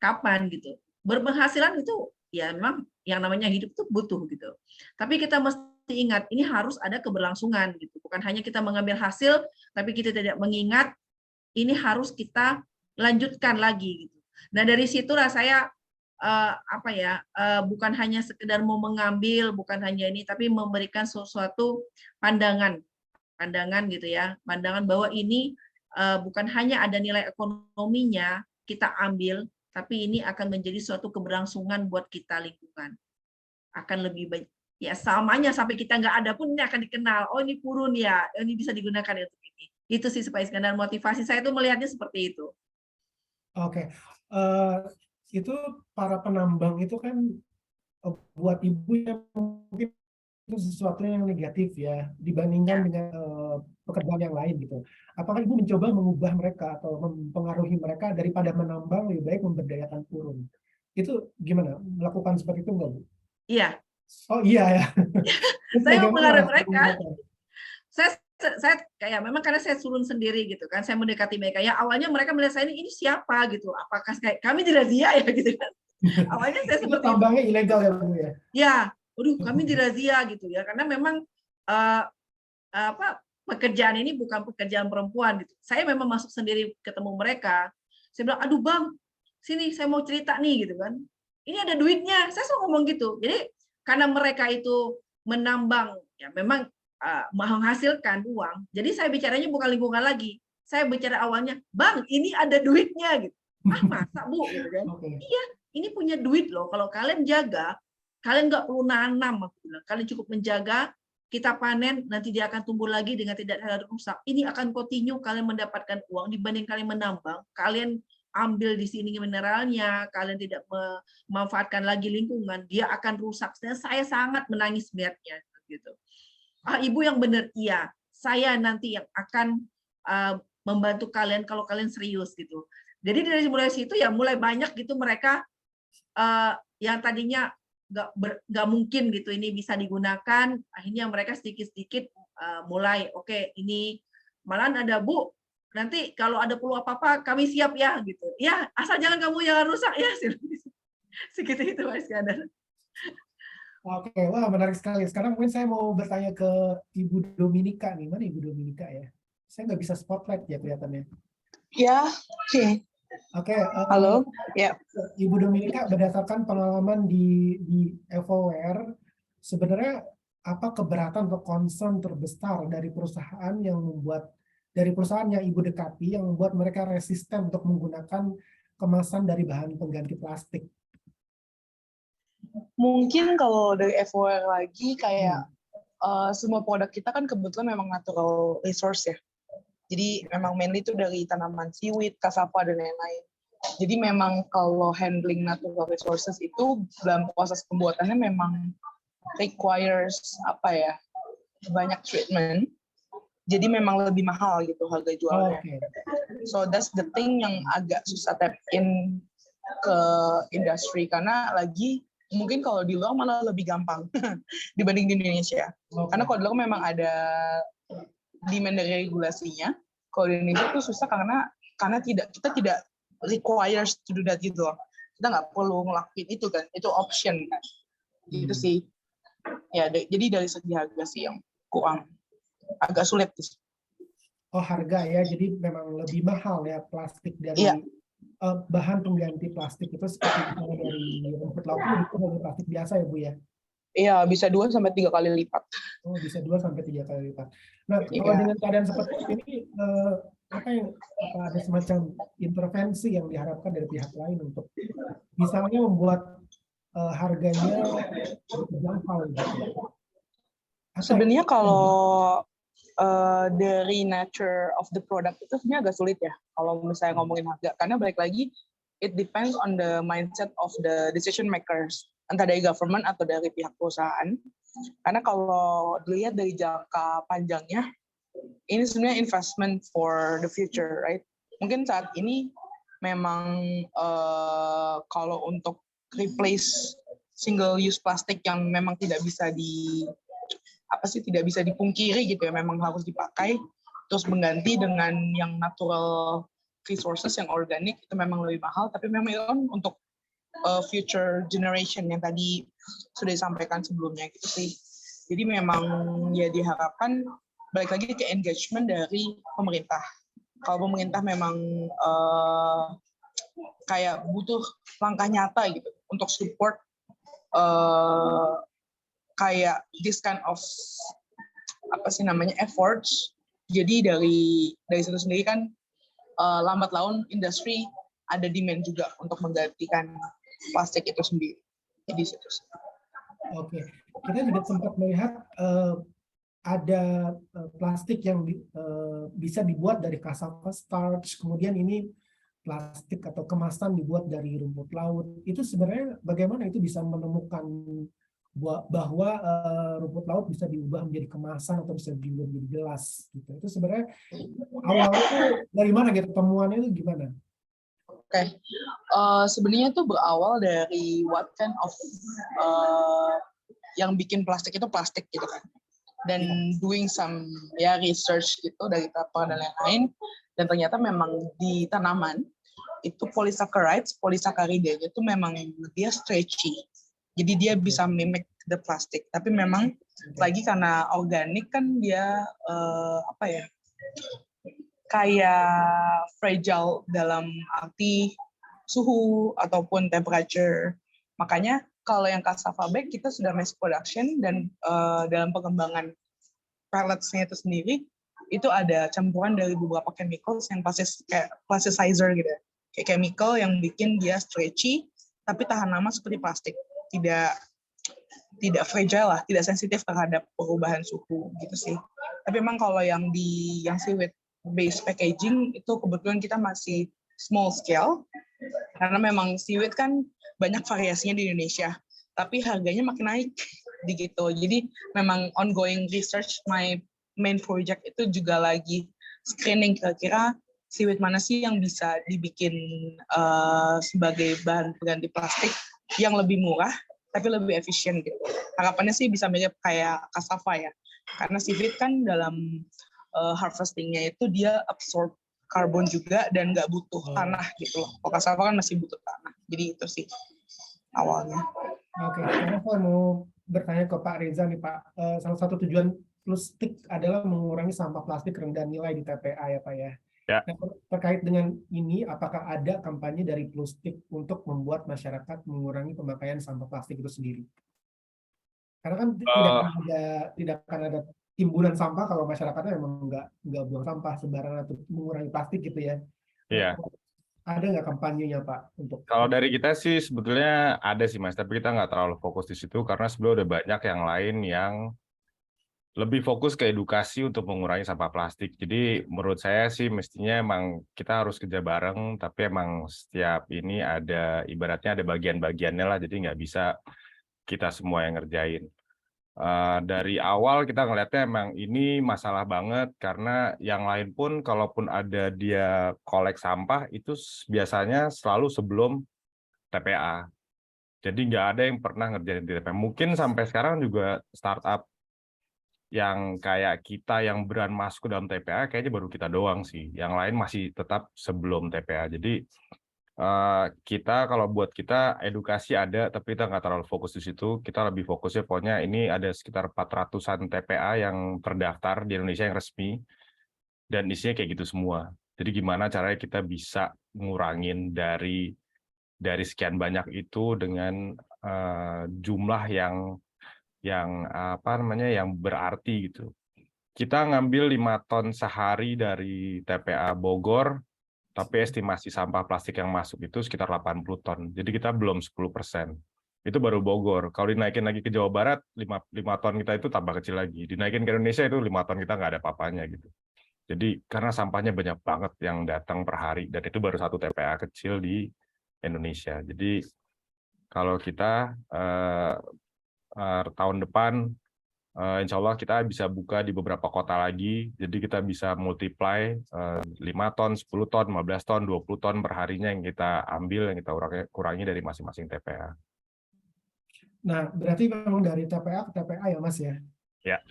Kapan gitu? Berpenghasilan itu ya memang yang namanya hidup itu butuh gitu. Tapi kita mesti ingat ini harus ada keberlangsungan gitu. Bukan hanya kita mengambil hasil, tapi kita tidak mengingat ini harus kita lanjutkan lagi gitu. Nah dari situlah saya bukan hanya sekedar mau mengambil, bukan hanya ini, tapi memberikan sesuatu pandangan gitu ya, pandangan bahwa ini bukan hanya ada nilai ekonominya kita ambil, tapi ini akan menjadi suatu keberlangsungan buat kita lingkungan. Akan lebih baik, ya samanya sampai kita nggak ada pun ini akan dikenal, oh ini purun ya, ini bisa digunakan untuk ini. Itu sih Pak Iskandar, motivasi saya itu melihatnya seperti itu. Oke, itu para penambang itu kan buat Ibu yang mungkin itu sesuatu yang negatif ya dibandingkan dengan pekerjaan yang lain gitu. Apakah Ibu mencoba mengubah mereka atau mempengaruhi mereka daripada menambang lebih baik memberdayakan purun? Itu gimana? Melakukan seperti itu enggak, Bu? Iya. Oh iya ya. Saya mempengaruhi mereka. Saya kayak memang karena saya turun sendiri gitu kan, saya mendekati mereka. Ya awalnya mereka melihat saya ini siapa gitu. Apakah kayak kami dirazia ya gitu kan. Awalnya saya seperti tambangnya ilegal ya, Bu ya. Ya, aduh kami dirazia gitu ya, karena memang pekerjaan ini bukan pekerjaan perempuan gitu. Saya memang masuk sendiri ketemu mereka. Saya bilang, aduh bang, sini saya mau cerita nih gitu kan. Ini ada duitnya. Saya selalu ngomong gitu. Jadi karena mereka itu menambang, ya memang menghasilkan uang. Jadi saya bicaranya bukan lingkungan lagi. Saya bicara awalnya, bang, ini ada duitnya gitu. Ah masa Bu gitu kan? Iya, ini punya duit loh. Kalau kalian jaga, kalian nggak perlu nanam, aku bilang. Kalian cukup menjaga, kita panen, nanti dia akan tumbuh lagi dengan tidak ada rusak. Ini akan continue kalian mendapatkan uang dibanding kalian menambang. Kalian ambil di sini mineralnya, kalian tidak memanfaatkan lagi lingkungan, dia akan rusak. Saya sangat menangis melihatnya gitu. Ah, Ibu yang benar, iya. Saya nanti yang akan membantu kalian kalau kalian serius gitu. Jadi dari mulai situ ya mulai banyak gitu mereka yang tadinya nggak mungkin gitu ini bisa digunakan, akhirnya mereka sedikit-sedikit mulai oke, ini malahan ada Bu, nanti kalau ada perlu apa-apa kami siap ya gitu. Ya asal jangan rusak ya. Segitu itu Pak Iskandar. Oke, wah menarik sekali. Sekarang mungkin saya mau bertanya ke Ibu Dominika nih. Mana Ibu Dominika ya? Saya nggak bisa spotlight ya kelihatannya. Ya, oke. Oke, Halo. Ya. Ibu Dominika, berdasarkan pengalaman di EvoWare, sebenarnya apa keberatan atau concern terbesar dari perusahaan yang Ibu dekati yang membuat mereka resisten untuk menggunakan kemasan dari bahan pengganti plastik? Mungkin kalau dari EvoWare lagi kayak semua produk kita kan kebetulan memang natural resource ya. Jadi memang mainly itu dari tanaman seaweed, cassava, dan lain-lain. Jadi memang kalau handling natural resources itu dalam proses pembuatannya memang requires banyak treatment. Jadi memang lebih mahal gitu harga jualnya. So that's the thing yang agak susah tap in ke industri karena lagi mungkin kalau di luar malah lebih gampang dibanding di Indonesia. Karena kalau di luar memang ada demand dari regulasinya. Kalau di Indonesia itu susah karena kita tidak requires to do that gitu loh. Kita nggak perlu ngelakuin itu kan, itu option kan. Itu sih. Ya, jadi dari segi harga sih yang kurang agak sulit sih. Oh harga ya, jadi memang lebih mahal ya plastik dari bahan pengganti plastik itu seperti dari rumput laut itu dari plastik biasa ya Bu ya? Iya, bisa 2-3 kali lipat. Oh, bisa 2-3 kali lipat. Nah, kalau dengan keadaan seperti ini, ada semacam intervensi yang diharapkan dari pihak lain untuk misalnya membuat harganya terjangkau gitu. Sebenarnya kalau dari nature of the product itu sebenarnya agak sulit ya kalau misalnya ngomongin harga, karena balik lagi it depends on the mindset of the decision makers, entah dari government atau dari pihak perusahaan. Karena kalau dilihat dari jangka panjangnya, ini sebenarnya investment for the future, right? Mungkin saat ini memang kalau untuk replace single use plastik yang memang tidak bisa dipungkiri gitu ya, memang harus dipakai, terus mengganti dengan yang natural resources yang organik itu memang lebih mahal, tapi memang itu kan untuk future generation yang tadi sudah disampaikan sebelumnya gitu sih. Jadi memang ya diharapkan balik lagi ke engagement dari pemerintah. Kalau pemerintah memang kayak butuh langkah nyata gitu untuk support kayak this kind of efforts. Jadi dari situ sendiri kan lambat laun industri ada demand juga untuk menggantikan plastik itu sendiri. Jadi situ. Oke, kita juga sempat melihat ada plastik yang bisa dibuat dari cassava starch, kemudian ini plastik atau kemasan dibuat dari rumput laut. Itu sebenarnya bagaimana itu bisa menemukan bahwa rumput laut bisa diubah menjadi kemasan atau bisa diubah menjadi gelas gitu. Itu sebenarnya awalnya dari mana gitu, temuannya itu gimana? Oke. Sebenarnya itu berawal dari what kind of yang bikin plastik itu plastik gitu kan. Dan doing some research gitu dari kapal dan lain-lain, dan ternyata memang di tanaman itu polisaccharidanya itu memang dia stretchy, jadi dia bisa mimic the plastic, tapi memang lagi karena organik kan dia kayak fragile dalam arti suhu ataupun temperature. Makanya kalau yang cassava bag kita sudah mass production, dan dalam pengembangan pelletsnya itu sendiri itu ada campuran dari beberapa chemicals yang kayak plasticizer gitu, kayak chemical yang bikin dia stretchy tapi tahan lama seperti plastik, tidak fragile lah, tidak sensitif terhadap perubahan suhu gitu sih. Tapi memang kalau yang seaweed based packaging itu kebetulan kita masih small scale, karena memang seaweed kan banyak variasinya di Indonesia, tapi harganya makin naik gitu. Jadi memang ongoing research, my main project itu juga lagi screening kira-kira seaweed mana sih yang bisa dibikin sebagai bahan pengganti plastik yang lebih murah tapi lebih efisien gitu. Harapannya sih bisa mirip kayak cassava ya, karena seaweed kan dalam harvestingnya itu dia absorb karbon juga dan nggak butuh tanah gitu loh. Kalau cassava kan masih butuh tanah. Jadi itu sih awalnya. Oke, sekarang saya mau bertanya ke Pak Reza nih Pak. Salah satu tujuan Plustik adalah mengurangi sampah plastik rendah nilai di TPA ya Pak ya. Ya. Nah, terkait dengan ini, apakah ada kampanye dari Plustik untuk membuat masyarakat mengurangi pemakaian sampah plastik itu sendiri? Karena kan tidak akan ada timbunan sampah kalau masyarakatnya memang nggak buang sampah sembarangan atau mengurangi plastik gitu ya. Iya. Ada nggak kampanyenya Pak untuk? Kalau dari kita sih sebetulnya ada sih Mas, tapi kita nggak terlalu fokus di situ karena sebelumnya udah banyak yang lain yang lebih fokus ke edukasi untuk mengurangi sampah plastik. Jadi menurut saya sih mestinya emang kita harus kerja bareng, tapi emang setiap ini ada ibaratnya ada bagian-bagiannya lah, jadi nggak bisa kita semua yang ngerjain. Dari awal kita ngelihatnya emang ini masalah banget karena yang lain pun kalaupun ada dia kolek sampah itu biasanya selalu sebelum TPA. Jadi nggak ada yang pernah ngerjain di TPA. Mungkin sampai sekarang juga startup yang kayak kita yang berani masuk ke dalam TPA kayaknya baru kita doang sih. Yang lain masih tetap sebelum TPA. Jadi kita kalau buat kita edukasi ada, tapi kita nggak terlalu fokus di situ. Kita lebih fokusnya pokoknya ini ada sekitar 400-an TPA yang terdaftar di Indonesia yang resmi, dan isinya kayak gitu semua. Jadi gimana caranya kita bisa ngurangin dari sekian banyak itu dengan jumlah yang berarti gitu. Kita ngambil 5 ton sehari dari TPA Bogor, tapi estimasi sampah plastik yang masuk itu sekitar 80 ton. Jadi kita belum 10%. Itu baru Bogor. Kalau dinaikin lagi ke Jawa Barat, 5 ton kita itu tambah kecil lagi. Dinaikin ke Indonesia itu 5 ton kita nggak ada apa-apanya gitu. Jadi karena sampahnya banyak banget yang datang per hari, dan itu baru satu TPA kecil di Indonesia. Jadi kalau kita tahun depan Insya Allah kita bisa buka di beberapa kota lagi, jadi kita bisa multiply 5 ton, 10 ton, 15 ton, 20 ton per harinya yang kita ambil, yang kita kurangi dari masing-masing TPA. Nah, berarti memang dari TPA ke TPA ya Mas ya? Ya.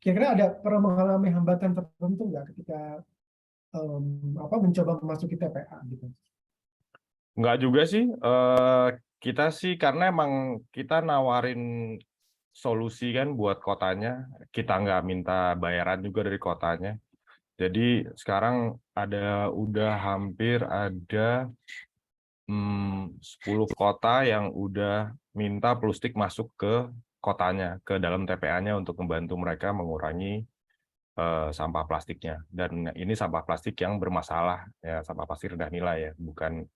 Kira-kira ada pernah mengalami hambatan tertentu nggak ketika mencoba memasuki TPA gitu? Enggak juga sih, kita sih karena emang kita nawarin solusi kan buat kotanya, kita nggak minta bayaran juga dari kotanya. Jadi sekarang udah hampir ada 10 kota yang udah minta Plustik masuk ke kotanya, ke dalam TPA-nya untuk membantu mereka mengurangi sampah plastiknya. Dan ini sampah plastik yang bermasalah, ya sampah plastik rendah nilai ya, bukan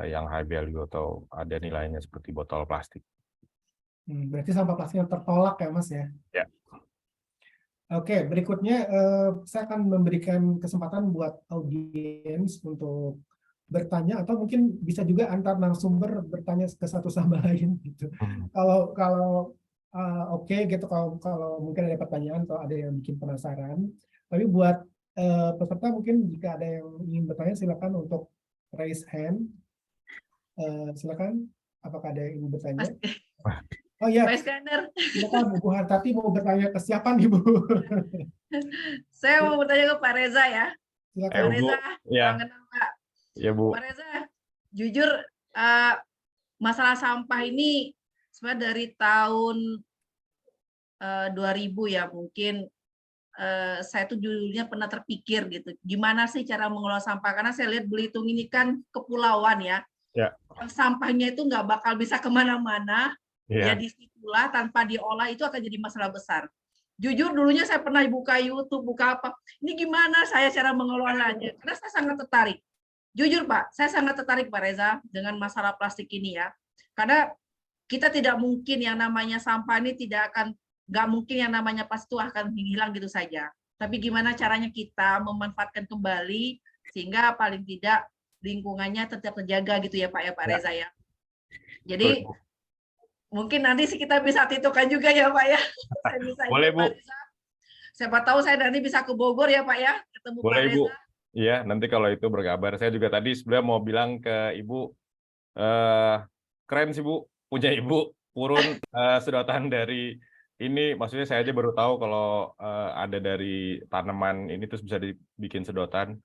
yang high value atau ada nilainya seperti botol plastik. Berarti sampah plastik yang tertolak ya Mas ya? Ya. Oke, berikutnya saya akan memberikan kesempatan buat audiens untuk bertanya atau mungkin bisa juga antar narasumber bertanya ke satu sama lain gitu. Kalau oke gitu, kalau mungkin ada pertanyaan atau ada yang bikin penasaran. Tapi buat peserta mungkin jika ada yang ingin bertanya silakan untuk raise hand. Silakan. Apakah ada yang ingin bertanya? Oh iya, Pak Iskandar. silakan Bu Hartati mau bertanya ke siapa nih Bu? Saya mau bertanya ke Pak Reza ya. Silakan. Pak Reza, Ya. kenal Pak. Ya Bu. Pak Reza, jujur masalah sampah ini sebenarnya dari tahun 2000 ya mungkin saya tuh judulnya pernah terpikir gitu. Gimana sih cara mengelola sampah? Karena saya lihat Belitung ini kan kepulauan ya. Ya. Sampahnya itu nggak bakal bisa kemana-mana. Ya. Ya disitulah tanpa diolah itu akan jadi masalah besar. Jujur dulunya saya pernah buka YouTube, buka apa. Ini gimana saya cara mengelolanya? Karena saya sangat tertarik. Jujur Pak, saya sangat tertarik Pak Reza dengan masalah plastik ini ya. Karena kita tidak mungkin yang namanya sampah ini nggak mungkin yang namanya plastik itu akan hilang gitu saja. Tapi gimana caranya kita memanfaatkan kembali sehingga paling tidak lingkungannya tetap terjaga gitu ya Pak ya Pak Reza ya. Jadi mungkin nanti kita bisa titukan juga ya Pak ya. Saya bisa boleh Bu. Siapa tahu saya nanti bisa ke Bogor ya Pak ya, ketemu Boleh Pak Reza. Bu. Iya, nanti kalau itu berkabar. Saya juga tadi sebenarnya mau bilang ke Ibu, keren sih Bu, punya Ibu purun sedotan dari ini. Maksudnya saya aja baru tahu kalau ada dari tanaman ini terus bisa dibikin sedotan.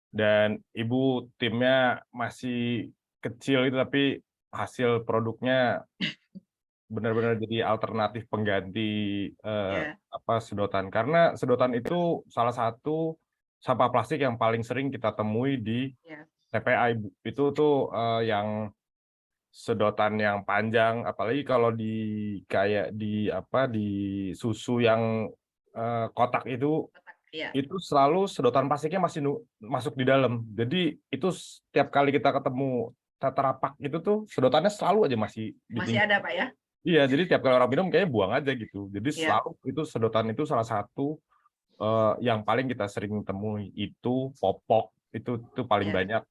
Dan Ibu timnya masih kecil itu tapi hasil produknya benar-benar jadi alternatif pengganti sedotan. Karena sedotan itu salah satu sampah plastik yang paling sering kita temui di TPA Ibu. Itu tuh yang sedotan yang panjang, apalagi kalau di susu yang kotak itu. Itu selalu sedotan plastiknya masih masuk di dalam. Jadi itu setiap kali kita ketemu Tetra Pak itu tuh sedotannya selalu aja masih ada Pak ya? Iya, jadi tiap kali orang minum kayaknya buang aja gitu. Jadi selalu itu sedotan itu salah satu yang paling kita sering temui itu popok itu paling banyak.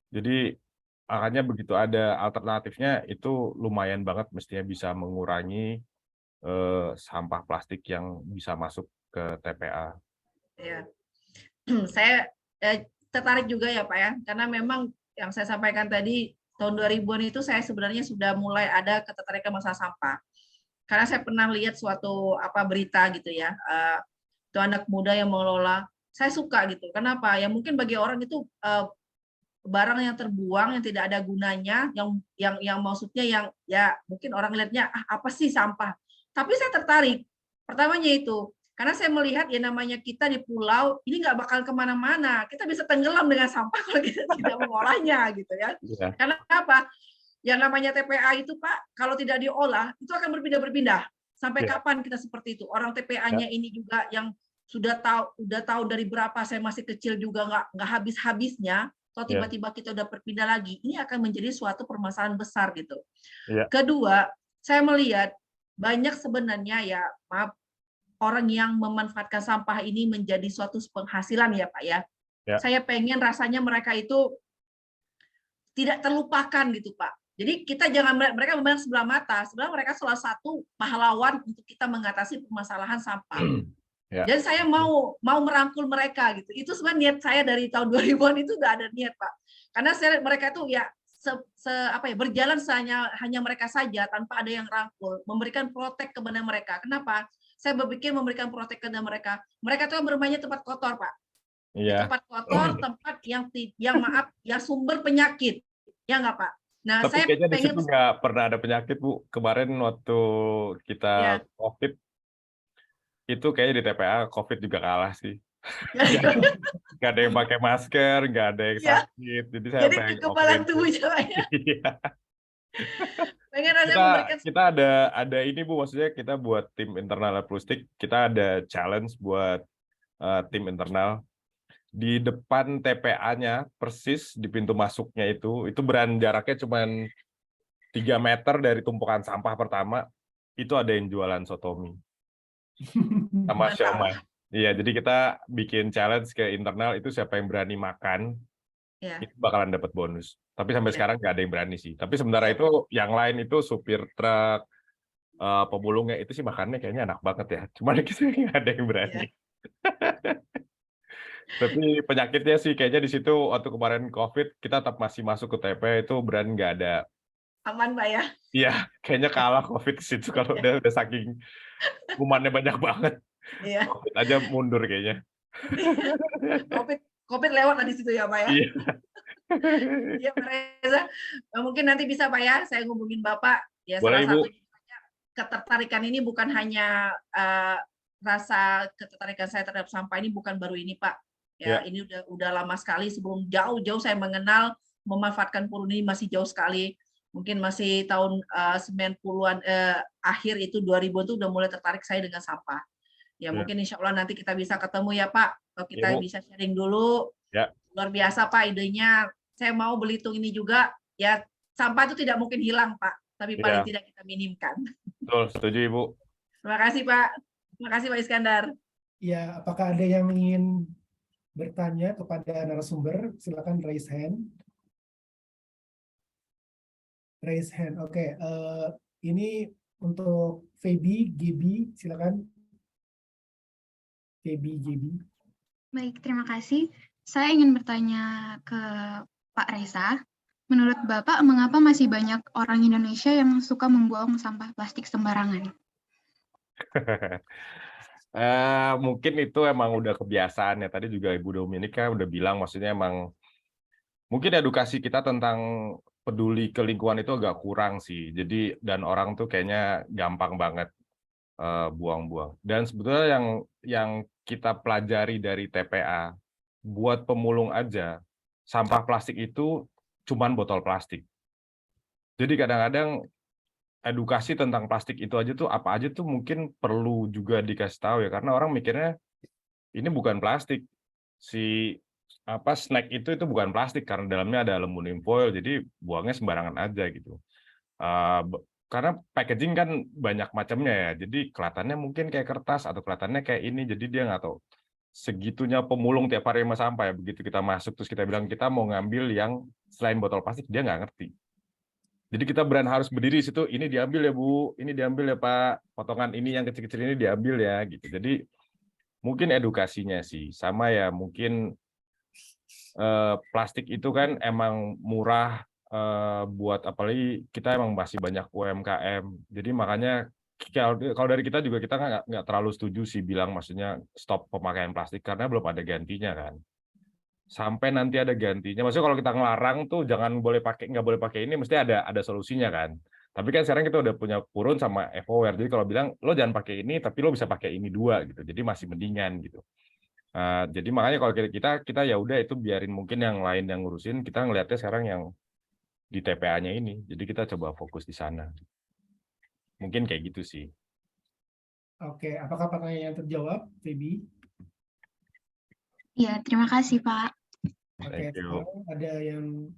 Jadi makanya begitu ada alternatifnya itu lumayan banget mestinya bisa mengurangi sampah plastik yang bisa masuk ke TPA. Ya, saya tertarik juga ya Pak ya, karena memang yang saya sampaikan tadi tahun 2000-an itu saya sebenarnya sudah mulai ada ketertarikan masalah sampah. Karena saya pernah lihat suatu berita gitu ya, itu anak muda yang mengelola. Saya suka gitu. Kenapa? Ya mungkin bagi orang itu barang yang terbuang yang tidak ada gunanya, yang maksudnya yang ya mungkin orang lihatnya apa sih sampah. Tapi saya tertarik. Pertamanya itu karena saya melihat ya namanya kita di pulau ini nggak bakal kemana-mana. Kita bisa tenggelam dengan sampah kalau kita tidak mengolahnya gitu ya. Karena apa? Yang namanya TPA itu Pak, kalau tidak diolah itu akan berpindah-berpindah. Sampai kapan kita seperti itu? Orang TPA-nya ini juga yang sudah tahu dari berapa saya masih kecil juga nggak habis-habisnya. Kalau tiba-tiba kita udah berpindah lagi, ini akan menjadi suatu permasalahan besar gitu. Kedua, saya melihat banyak sebenarnya ya maaf orang yang memanfaatkan sampah ini menjadi suatu penghasilan ya Pak ya. Saya pengen rasanya mereka itu tidak terlupakan gitu Pak. Jadi kita jangan, mereka memandang sebelah mata, sebenarnya mereka salah satu pahlawan untuk kita mengatasi permasalahan sampah. Ya. Dan saya mau merangkul mereka gitu. Itu sebenarnya niat saya dari tahun 2000-an itu udah ada niat Pak. Karena mereka itu ya berjalan hanya mereka saja tanpa ada yang rangkul, memberikan protek kepada mereka. Kenapa? Saya berpikir memberikan protek kepada mereka. Mereka itu bermainnya tempat kotor Pak. Iya. Tempat kotor, tempat yang sumber penyakit. Ya nggak Pak? Nah, Tapi saya kayaknya di pengen situ nggak pernah ada penyakit, Bu. Kemarin waktu kita COVID, itu kayaknya di TPA COVID juga kalah sih. Nggak ada yang pakai masker, nggak ada yang sakit. Jadi saya pengen kekebalan tubuhnya Pak ya. Pengen memberikan Kita ada ini Bu, maksudnya kita buat tim internal Plustik, kita ada challenge buat tim internal. Di depan TPA-nya persis di pintu masuknya itu jaraknya cuma 3 meter dari tumpukan sampah pertama, itu ada yang jualan sotomi sama siomay. Iya, jadi kita bikin challenge ke internal, itu siapa yang berani makan itu bakalan dapat bonus. Tapi sampai sekarang nggak ada yang berani sih. Tapi sementara itu yang lain itu supir truk, pemulungnya itu sih makannya kayaknya enak banget ya. Cuma kita nggak ada yang berani. Tapi penyakitnya sih kayaknya di situ waktu kemarin COVID kita tetap masih masuk ke TP, itu brand nggak ada. Aman Pak ya? Iya, kayaknya kalah COVID di situ kalau udah saking kumannya banyak banget. Iya. COVID aja mundur kayaknya. COVID lewat lah di situ ya Pak ya? Iya. Iya Pak Reza, mungkin nanti bisa Pak ya, saya ngubungin Bapak. Ya boleh, salah Ibu. satu ketertarikan ini bukan hanya rasa ketertarikan saya terhadap sampah ini bukan baru ini Pak. Ya, ini udah lama sekali, sebelum jauh-jauh saya mengenal memanfaatkan purun ini masih jauh sekali. Mungkin masih tahun 90-an akhir itu 2000 itu udah mulai tertarik saya dengan sampah. Ya, mungkin insya Allah nanti kita bisa ketemu ya Pak. Kalau kita bisa sharing dulu. Luar biasa Pak idenya. Saya mau Belitung ini juga ya, sampah itu tidak mungkin hilang Pak, tapi paling tidak kita minimkan. Betul, setuju Ibu. Terima kasih Pak. Terima kasih Pak Iskandar. Ya, apakah ada yang ingin bertanya kepada narasumber? Silakan raise hand. Raise hand. Oke, ini untuk Feby, Gibi, silakan. Feby, Gibi. Baik, terima kasih. Saya ingin bertanya ke Pak Reza. Menurut Bapak, mengapa masih banyak orang Indonesia yang suka membuang sampah plastik sembarangan? Mungkin itu emang udah kebiasaan ya. Tadi juga Ibu Dominika udah bilang, maksudnya emang mungkin edukasi kita tentang peduli ke lingkungan itu agak kurang sih. Jadi dan orang tuh kayaknya gampang banget buang-buang. Dan sebetulnya yang kita pelajari dari TPA, buat pemulung aja sampah plastik itu cuman botol plastik. Jadi kadang-kadang edukasi tentang plastik itu aja tuh apa aja tuh mungkin perlu juga dikasih tahu ya, karena orang mikirnya ini bukan plastik, si snack itu bukan plastik karena dalamnya ada aluminium foil, jadi buangnya sembarangan aja gitu. Karena packaging kan banyak macamnya ya, jadi kelihatannya mungkin kayak kertas atau kelihatannya kayak ini, jadi dia nggak tahu segitunya pemulung tiap hari sama sampah ya. Begitu kita masuk terus kita bilang kita mau ngambil yang selain botol plastik, dia nggak ngerti. Jadi kita harus berdiri di situ, ini diambil ya Bu, ini diambil ya Pak, potongan ini yang kecil-kecil ini diambil ya gitu. Jadi mungkin edukasinya sih, sama ya mungkin plastik itu kan emang murah buat, apalagi kita emang masih banyak UMKM. Jadi makanya kalau dari kita juga kita nggak terlalu setuju sih bilang maksudnya stop pemakaian plastik karena belum ada gantinya kan. Sampai nanti ada gantinya. Maksudnya kalau kita ngelarang tuh nggak boleh pakai ini, mesti ada solusinya kan. Tapi kan sekarang kita udah punya Purun sama Evoware. Jadi kalau bilang lo jangan pakai ini, tapi lo bisa pakai ini 2 gitu. Jadi masih mendingan gitu. Jadi makanya kalau kita ya udah itu biarin mungkin yang lain yang ngurusin. Kita ngelihatnya sekarang yang di TPA-nya ini. Jadi kita coba fokus di sana. Mungkin kayak gitu sih. Oke, apakah pertanyaan terjawab, Feby? Ya, terima kasih Pak. Oke, sekarang ada yang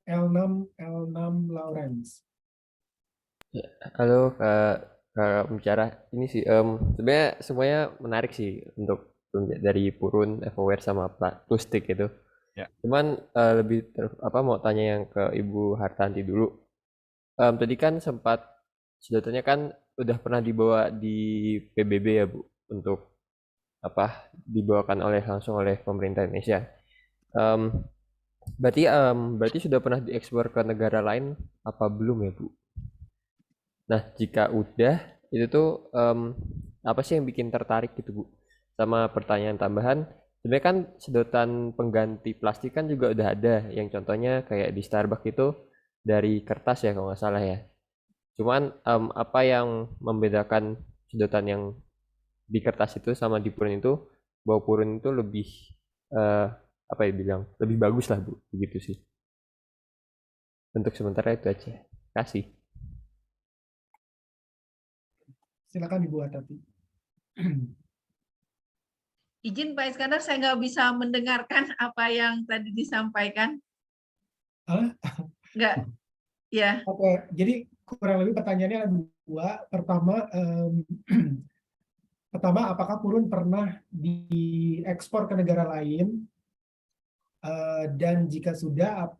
L6 Lawrence. Ya, halo Kak pembicara. Ini sih sebenarnya semuanya menarik sih untuk dari Purun, Evoware sama Plustik itu. Ya. Cuman mau tanya yang ke Ibu Hartanti dulu. Tadi kan sempat sedotannya kan udah pernah dibawa di PBB ya Bu, untuk dibawakan langsung oleh pemerintah Indonesia. Berarti sudah pernah diekspor ke negara lain apa belum ya Bu? Nah, jika udah, itu tuh apa sih yang bikin tertarik gitu Bu? Sama pertanyaan tambahan, sebenarnya kan sedotan pengganti plastik kan juga udah ada, yang contohnya kayak di Starbucks itu dari kertas ya kalau nggak salah ya. Cuman apa yang membedakan sedotan yang di kertas itu sama di purun itu, bahwa purun itu lebih lebih bagus lah Bu, begitu sih. Untuk sementara itu aja. Kasih. Silakan Ibu Hartanti. Izin Pak Iskandar, saya nggak bisa mendengarkan apa yang tadi disampaikan. Nggak, ya. Oke, jadi kurang lebih pertanyaannya ada dua. Pertama, apakah purun pernah diekspor ke negara lain? Dan jika sudah,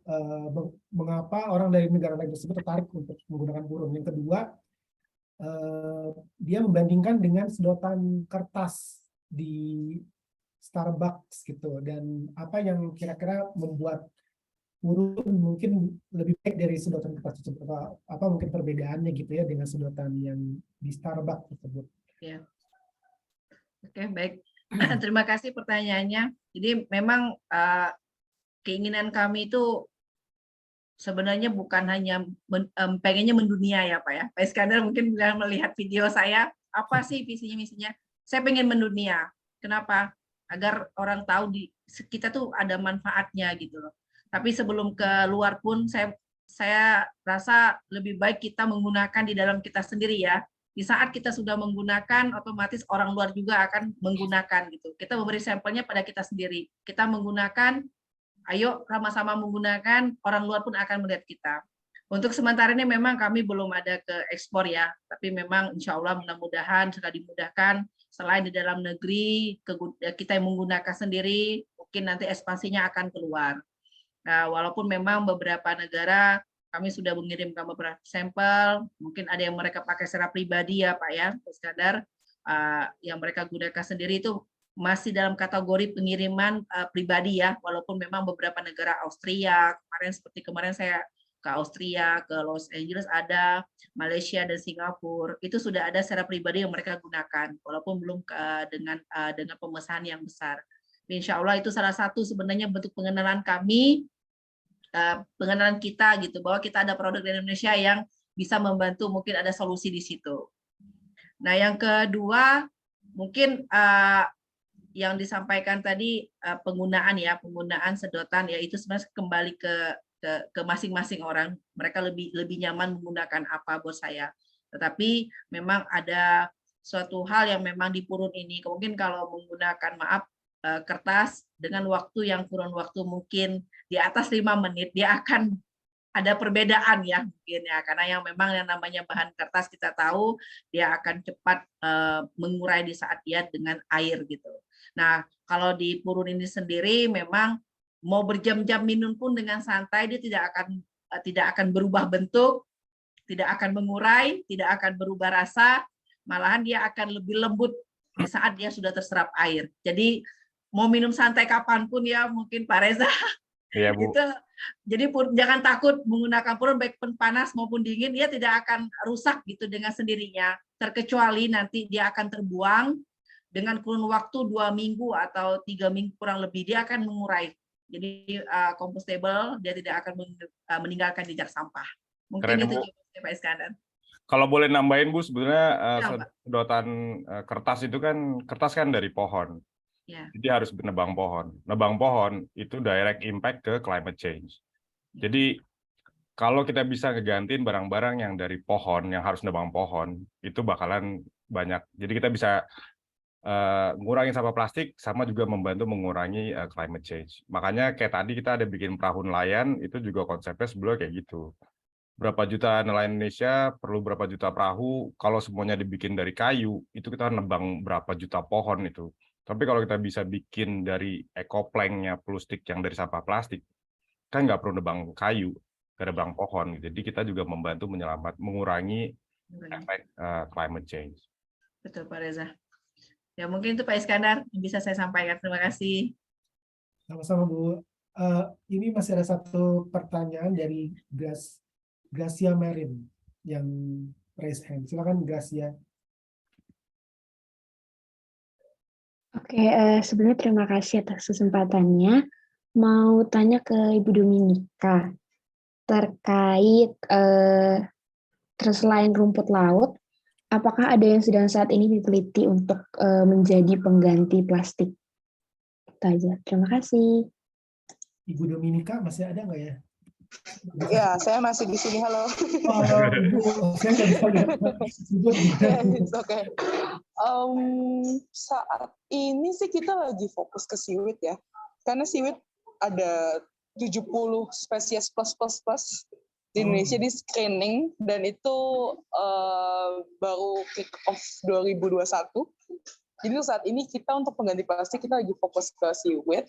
mengapa orang dari negara lain tersebut tertarik untuk menggunakan purun? Yang kedua, dia membandingkan dengan sedotan kertas di Starbucks gitu, dan apa yang kira-kira membuat purun mungkin lebih baik dari sedotan kertas tersebut, apa mungkin perbedaannya gitu ya dengan sedotan yang di Starbucks tersebut. Ya. Oke, baik. Terima kasih pertanyaannya. Jadi memang keinginan kami itu sebenarnya bukan hanya pengennya mendunia ya Pak ya. Pak Iskandar mungkin melihat video saya, apa sih visinya misinya? Saya pengen mendunia. Kenapa? Agar orang tahu di kita tuh ada manfaatnya gitu loh. Tapi sebelum keluar pun saya rasa lebih baik kita menggunakan di dalam kita sendiri ya. Di saat kita sudah menggunakan, otomatis orang luar juga akan menggunakan gitu. Kita memberi sampelnya pada kita sendiri. Kita menggunakan, ayo sama-sama menggunakan, orang luar pun akan melihat kita. Untuk sementara ini memang kami belum ada ke ekspor ya, tapi memang insya Allah mudah-mudahan sudah dimudahkan, selain di dalam negeri, kita yang menggunakan sendiri, mungkin nanti ekspansinya akan keluar. Nah, walaupun memang beberapa negara kami sudah mengirimkan beberapa sampel, mungkin ada yang mereka pakai secara pribadi ya Pak ya, Pak Iskandar, yang mereka gunakan sendiri itu masih dalam kategori pengiriman pribadi ya, walaupun memang beberapa negara Austria, kemarin saya ke Austria, ke Los Angeles ada, Malaysia dan Singapura, itu sudah ada secara pribadi yang mereka gunakan, walaupun belum dengan pemesanan yang besar. Insya Allah itu salah satu sebenarnya bentuk pengenalan kami, pengenalan kita gitu, bahwa kita ada produk di Indonesia yang bisa membantu, mungkin ada solusi di situ. Nah yang kedua, mungkin yang disampaikan tadi penggunaan sedotan ya, itu sebenarnya kembali ke masing-masing orang, mereka lebih nyaman menggunakan apa buat saya. Tetapi memang ada suatu hal yang memang di purun ini, mungkin kalau menggunakan kertas dengan waktu yang kurun waktu mungkin di atas 5 menit, dia akan ada perbedaan ya mungkin ya, karena yang memang yang namanya bahan kertas kita tahu dia akan cepat mengurai di saat dia dengan air gitu. Nah kalau di purun ini sendiri memang mau berjam-jam minum pun dengan santai, dia tidak akan berubah bentuk, tidak akan mengurai, tidak akan berubah rasa, malahan dia akan lebih lembut di saat dia sudah terserap air. Jadi mau minum santai kapanpun ya, mungkin Pak Reza. Iya, Bu. Gitu. Jadi jangan takut menggunakan purun, baik panas maupun dingin, dia tidak akan rusak gitu dengan sendirinya. Terkecuali nanti dia akan terbuang dengan kurun waktu 2 minggu atau 3 minggu kurang lebih, dia akan mengurai. Jadi compostable, dia tidak akan meninggalkan jejak sampah. Mungkin Keren, itu Bu. juga Pak Iskandar. Kalau boleh nambahin Bu, sebenarnya Ya, sedotan kertas itu kan dari pohon. Ya. Jadi harus nebang pohon. Nebang pohon itu direct impact ke climate change. Jadi kalau kita bisa ngegantiin barang-barang yang dari pohon, yang harus nebang pohon, itu bakalan banyak. Jadi kita bisa ngurangin sampah plastik, sama juga membantu mengurangi climate change. Makanya kayak tadi kita ada bikin perahu nelayan, itu juga konsepnya sebelumnya kayak gitu. Berapa juta nelayan Indonesia, perlu berapa juta perahu, kalau semuanya dibikin dari kayu, itu kita nebang berapa juta pohon itu. Tapi kalau kita bisa bikin dari ekoplanknya plastik yang dari sampah plastik, kan nggak perlu nebang kayu, nggak nebang pohon. Jadi kita juga membantu mengurangi efek climate change. Betul Pak Reza. Ya mungkin itu Pak Iskandar yang bisa saya sampaikan. Terima kasih. Sama-sama Bu. Ini masih ada satu pertanyaan dari Gracia Marin yang raise hand. Silakan Gracia. Oke, sebelumnya terima kasih atas kesempatannya. Mau tanya ke Ibu Dominika terkait selain rumput laut, apakah ada yang sedang saat ini diteliti untuk menjadi pengganti plastik? Itu aja. Terima kasih. Ibu Dominika masih ada nggak ya? Ya, saya masih di sini. Halo. Saya nggak bisa lihat. It's okay. Saat ini sih kita lagi fokus ke seaweed ya. Karena seaweed ada 70 spesies plus di Indonesia di screening, dan itu baru kick off 2021. Jadi saat ini kita untuk pengganti plastik kita lagi fokus ke seaweed.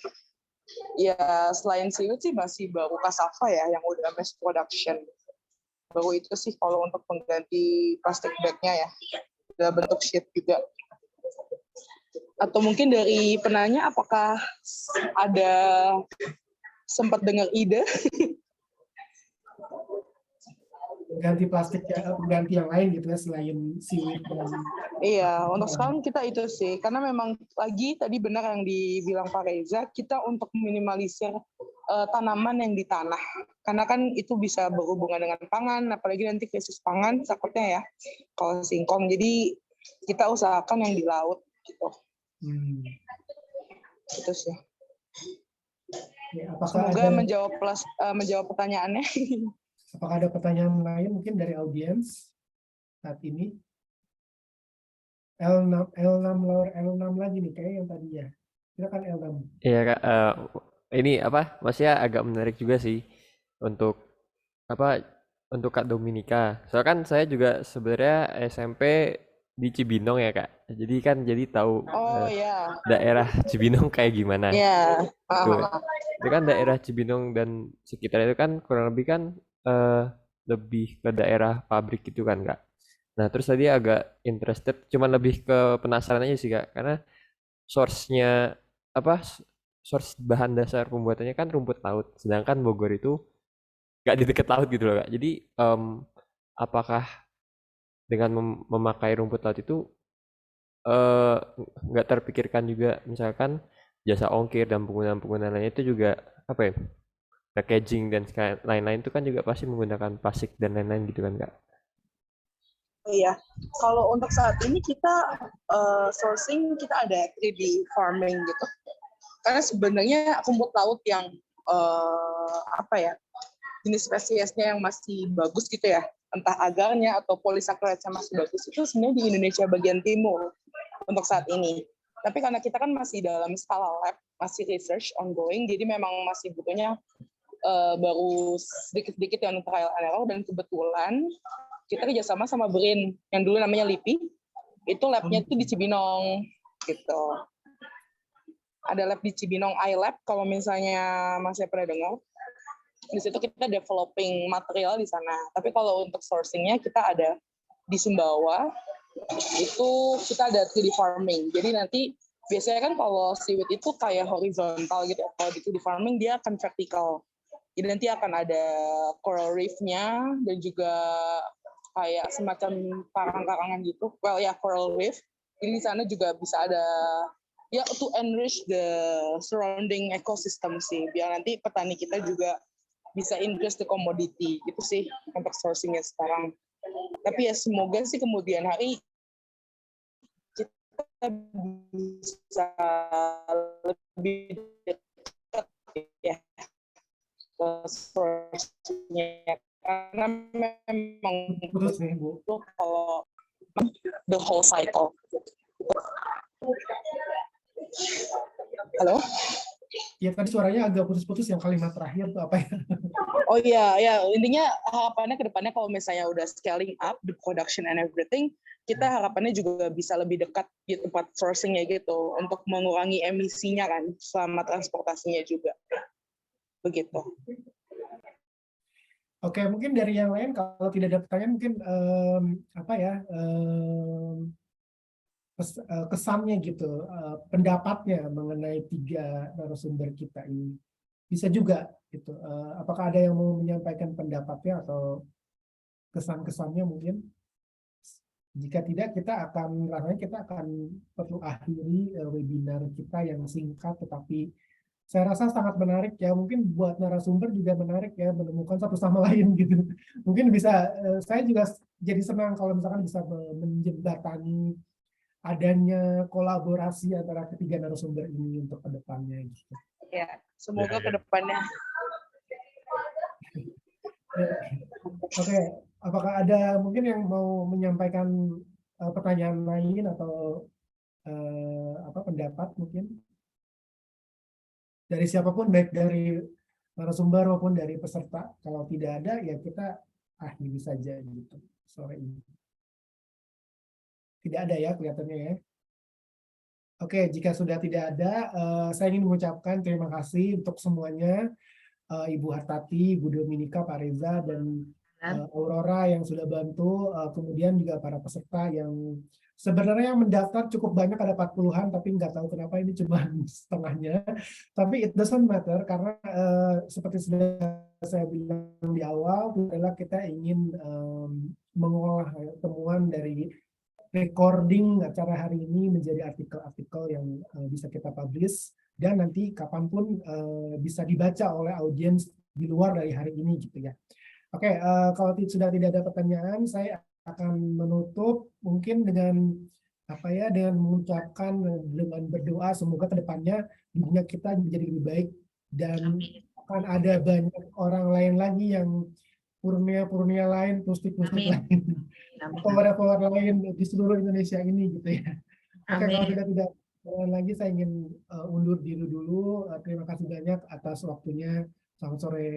Ya selain seaweed sih masih baru cassava ya yang udah mass production. Baru itu sih kalau untuk pengganti plastik bagnya ya dalam bentuk sheet juga. Atau mungkin dari penanya apakah ada sempat dengar ide ganti plastik ya, ganti yang lain gitu ya selain seaweed dan Iya, untuk sekarang kita itu sih, karena memang lagi tadi benar yang dibilang Pak Reza, kita untuk minimalisir tanaman yang di tanah, karena kan itu bisa berhubungan dengan pangan, apalagi nanti krisis pangan takutnya ya kalau singkong. Jadi kita usahakan yang di laut gitu. Itu sih. Ya, Semoga menjawab pertanyaannya. Apakah ada pertanyaan lain mungkin dari audiens saat ini? L6 lagi nih kayak yang tadi ya. Silakan L6. Iya Kak, ini maksudnya agak menarik juga sih untuk Kak Dominika. Soalnya kan saya juga sebenarnya SMP di Cibinong ya Kak. Jadi tahu daerah Cibinong kayak gimana. Iya. Itu kan daerah Cibinong dan sekitar itu kan kurang lebih kan lebih ke daerah pabrik gitu kan Kak. Nah terus tadi agak interested, cuman lebih ke penasaran aja sih Kak, karena source bahan dasar pembuatannya kan rumput laut, sedangkan Bogor itu nggak di dekat laut gitu loh Kak. Jadi apakah dengan memakai rumput laut itu nggak terpikirkan juga misalkan jasa ongkir dan penggunaan lainnya itu juga packaging dan lain-lain itu kan juga pasti menggunakan plastik dan lain-lain gitu kan Kak. Iya, kalau untuk saat ini kita sourcing kita ada 3D farming gitu. Karena sebenarnya rumput laut yang jenis spesiesnya yang masih bagus gitu ya, entah agarnya atau polisakkaridnya masih bagus itu sebenarnya di Indonesia bagian timur untuk saat ini. Tapi karena kita kan masih dalam skala lab, masih research ongoing, jadi memang masih butuhnya baru sedikit-sedikit yang trial and error, dan kebetulan kita kerjasama sama BRIN yang dulu namanya LIPI, itu labnya itu di Cibinong gitu. Ada lab di Cibinong iLab kalau misalnya masih pernah dengar. Di situ kita developing material di sana. Tapi kalau untuk sourcingnya kita ada di Sumbawa, itu kita ada 3D farming. Jadi nanti biasanya kan kalau seaweed itu kayak horizontal gitu. Kalau di 3D farming dia akan vertikal. Jadi nanti akan ada coral reef-nya dan juga kayak semacam karang-karangan gitu. Well ya, coral reef. Jadi di sana juga bisa ada ya to enrich the surrounding ecosystem sih. Biar nanti petani kita juga bisa increase the commodity. Itu sih untuk sourcing-nya sekarang. Tapi ya semoga sih kemudian hari kita bisa lebih dekat ya source-nya, karena memang butuh kalau the whole cycle. Halo? Ya tadi suaranya agak putus-putus yang kalimat terakhir tuh apa ya? Oh iya, ya intinya harapannya ke depannya kalau misalnya udah scaling up the production and everything, kita harapannya juga bisa lebih dekat di tempat sourcing-nya gitu untuk mengurangi emisinya kan selama transportasinya juga. Begitu. Oke, mungkin dari yang lain kalau tidak ada pertanyaan mungkin apa ya kesannya gitu, pendapatnya mengenai 3 narasumber kita ini. Bisa juga gitu. Apakah ada yang mau menyampaikan pendapatnya atau kesan-kesannya mungkin? Jika tidak, kita akan perlu akhiri webinar kita yang singkat, tetapi saya rasa sangat menarik ya. Mungkin buat narasumber juga menarik ya menemukan satu sama lain gitu. Mungkin bisa, saya juga jadi senang kalau misalkan bisa menjembatani adanya kolaborasi antara ketiga narasumber ini untuk kedepannya gitu. Ya, semoga kedepannya. Oke, apakah ada mungkin yang mau menyampaikan pertanyaan lain atau pendapat mungkin dari siapapun, baik dari narasumber maupun dari peserta? Kalau tidak ada, ya kita akhiri saja gitu sore ini. Tidak ada ya kelihatannya ya. Oke, jika sudah tidak ada, saya ingin mengucapkan terima kasih untuk semuanya, Ibu Hartati, Ibu Dominika, Pak Reza, dan Aurora yang sudah bantu, kemudian juga para peserta yang sebenarnya yang mendaftar cukup banyak, ada 40-an, tapi nggak tahu kenapa ini cuma setengahnya. Tapi it doesn't matter, karena seperti sudah saya bilang di awal, adalah kita ingin mengolah temuan dari recording acara hari ini menjadi artikel-artikel yang bisa kita publish, dan nanti kapanpun bisa dibaca oleh audiens di luar dari hari ini gitu ya. Oke, kalau sudah tidak ada pertanyaan, saya akan menutup mungkin dengan dengan mengucapkan, dengan berdoa semoga kedepannya dunia kita menjadi lebih baik dan akan ada banyak orang lain lagi yang purnia lain, pustik-pustik lain, power lain di seluruh Indonesia ini gitu ya. Oke, kalau tidak lagi saya ingin undur diri dulu. Terima kasih banyak atas waktunya. Selamat sore.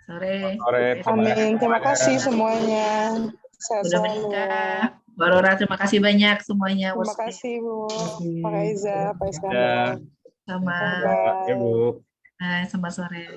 Sore. Amin. Terima kasih semuanya. Sehat selalu. Mbak Aurora, terima kasih banyak semuanya. Terima kasih Bu. Pak Reza, Pak Iskandar. Sama. Ya Bu. Selamat sore.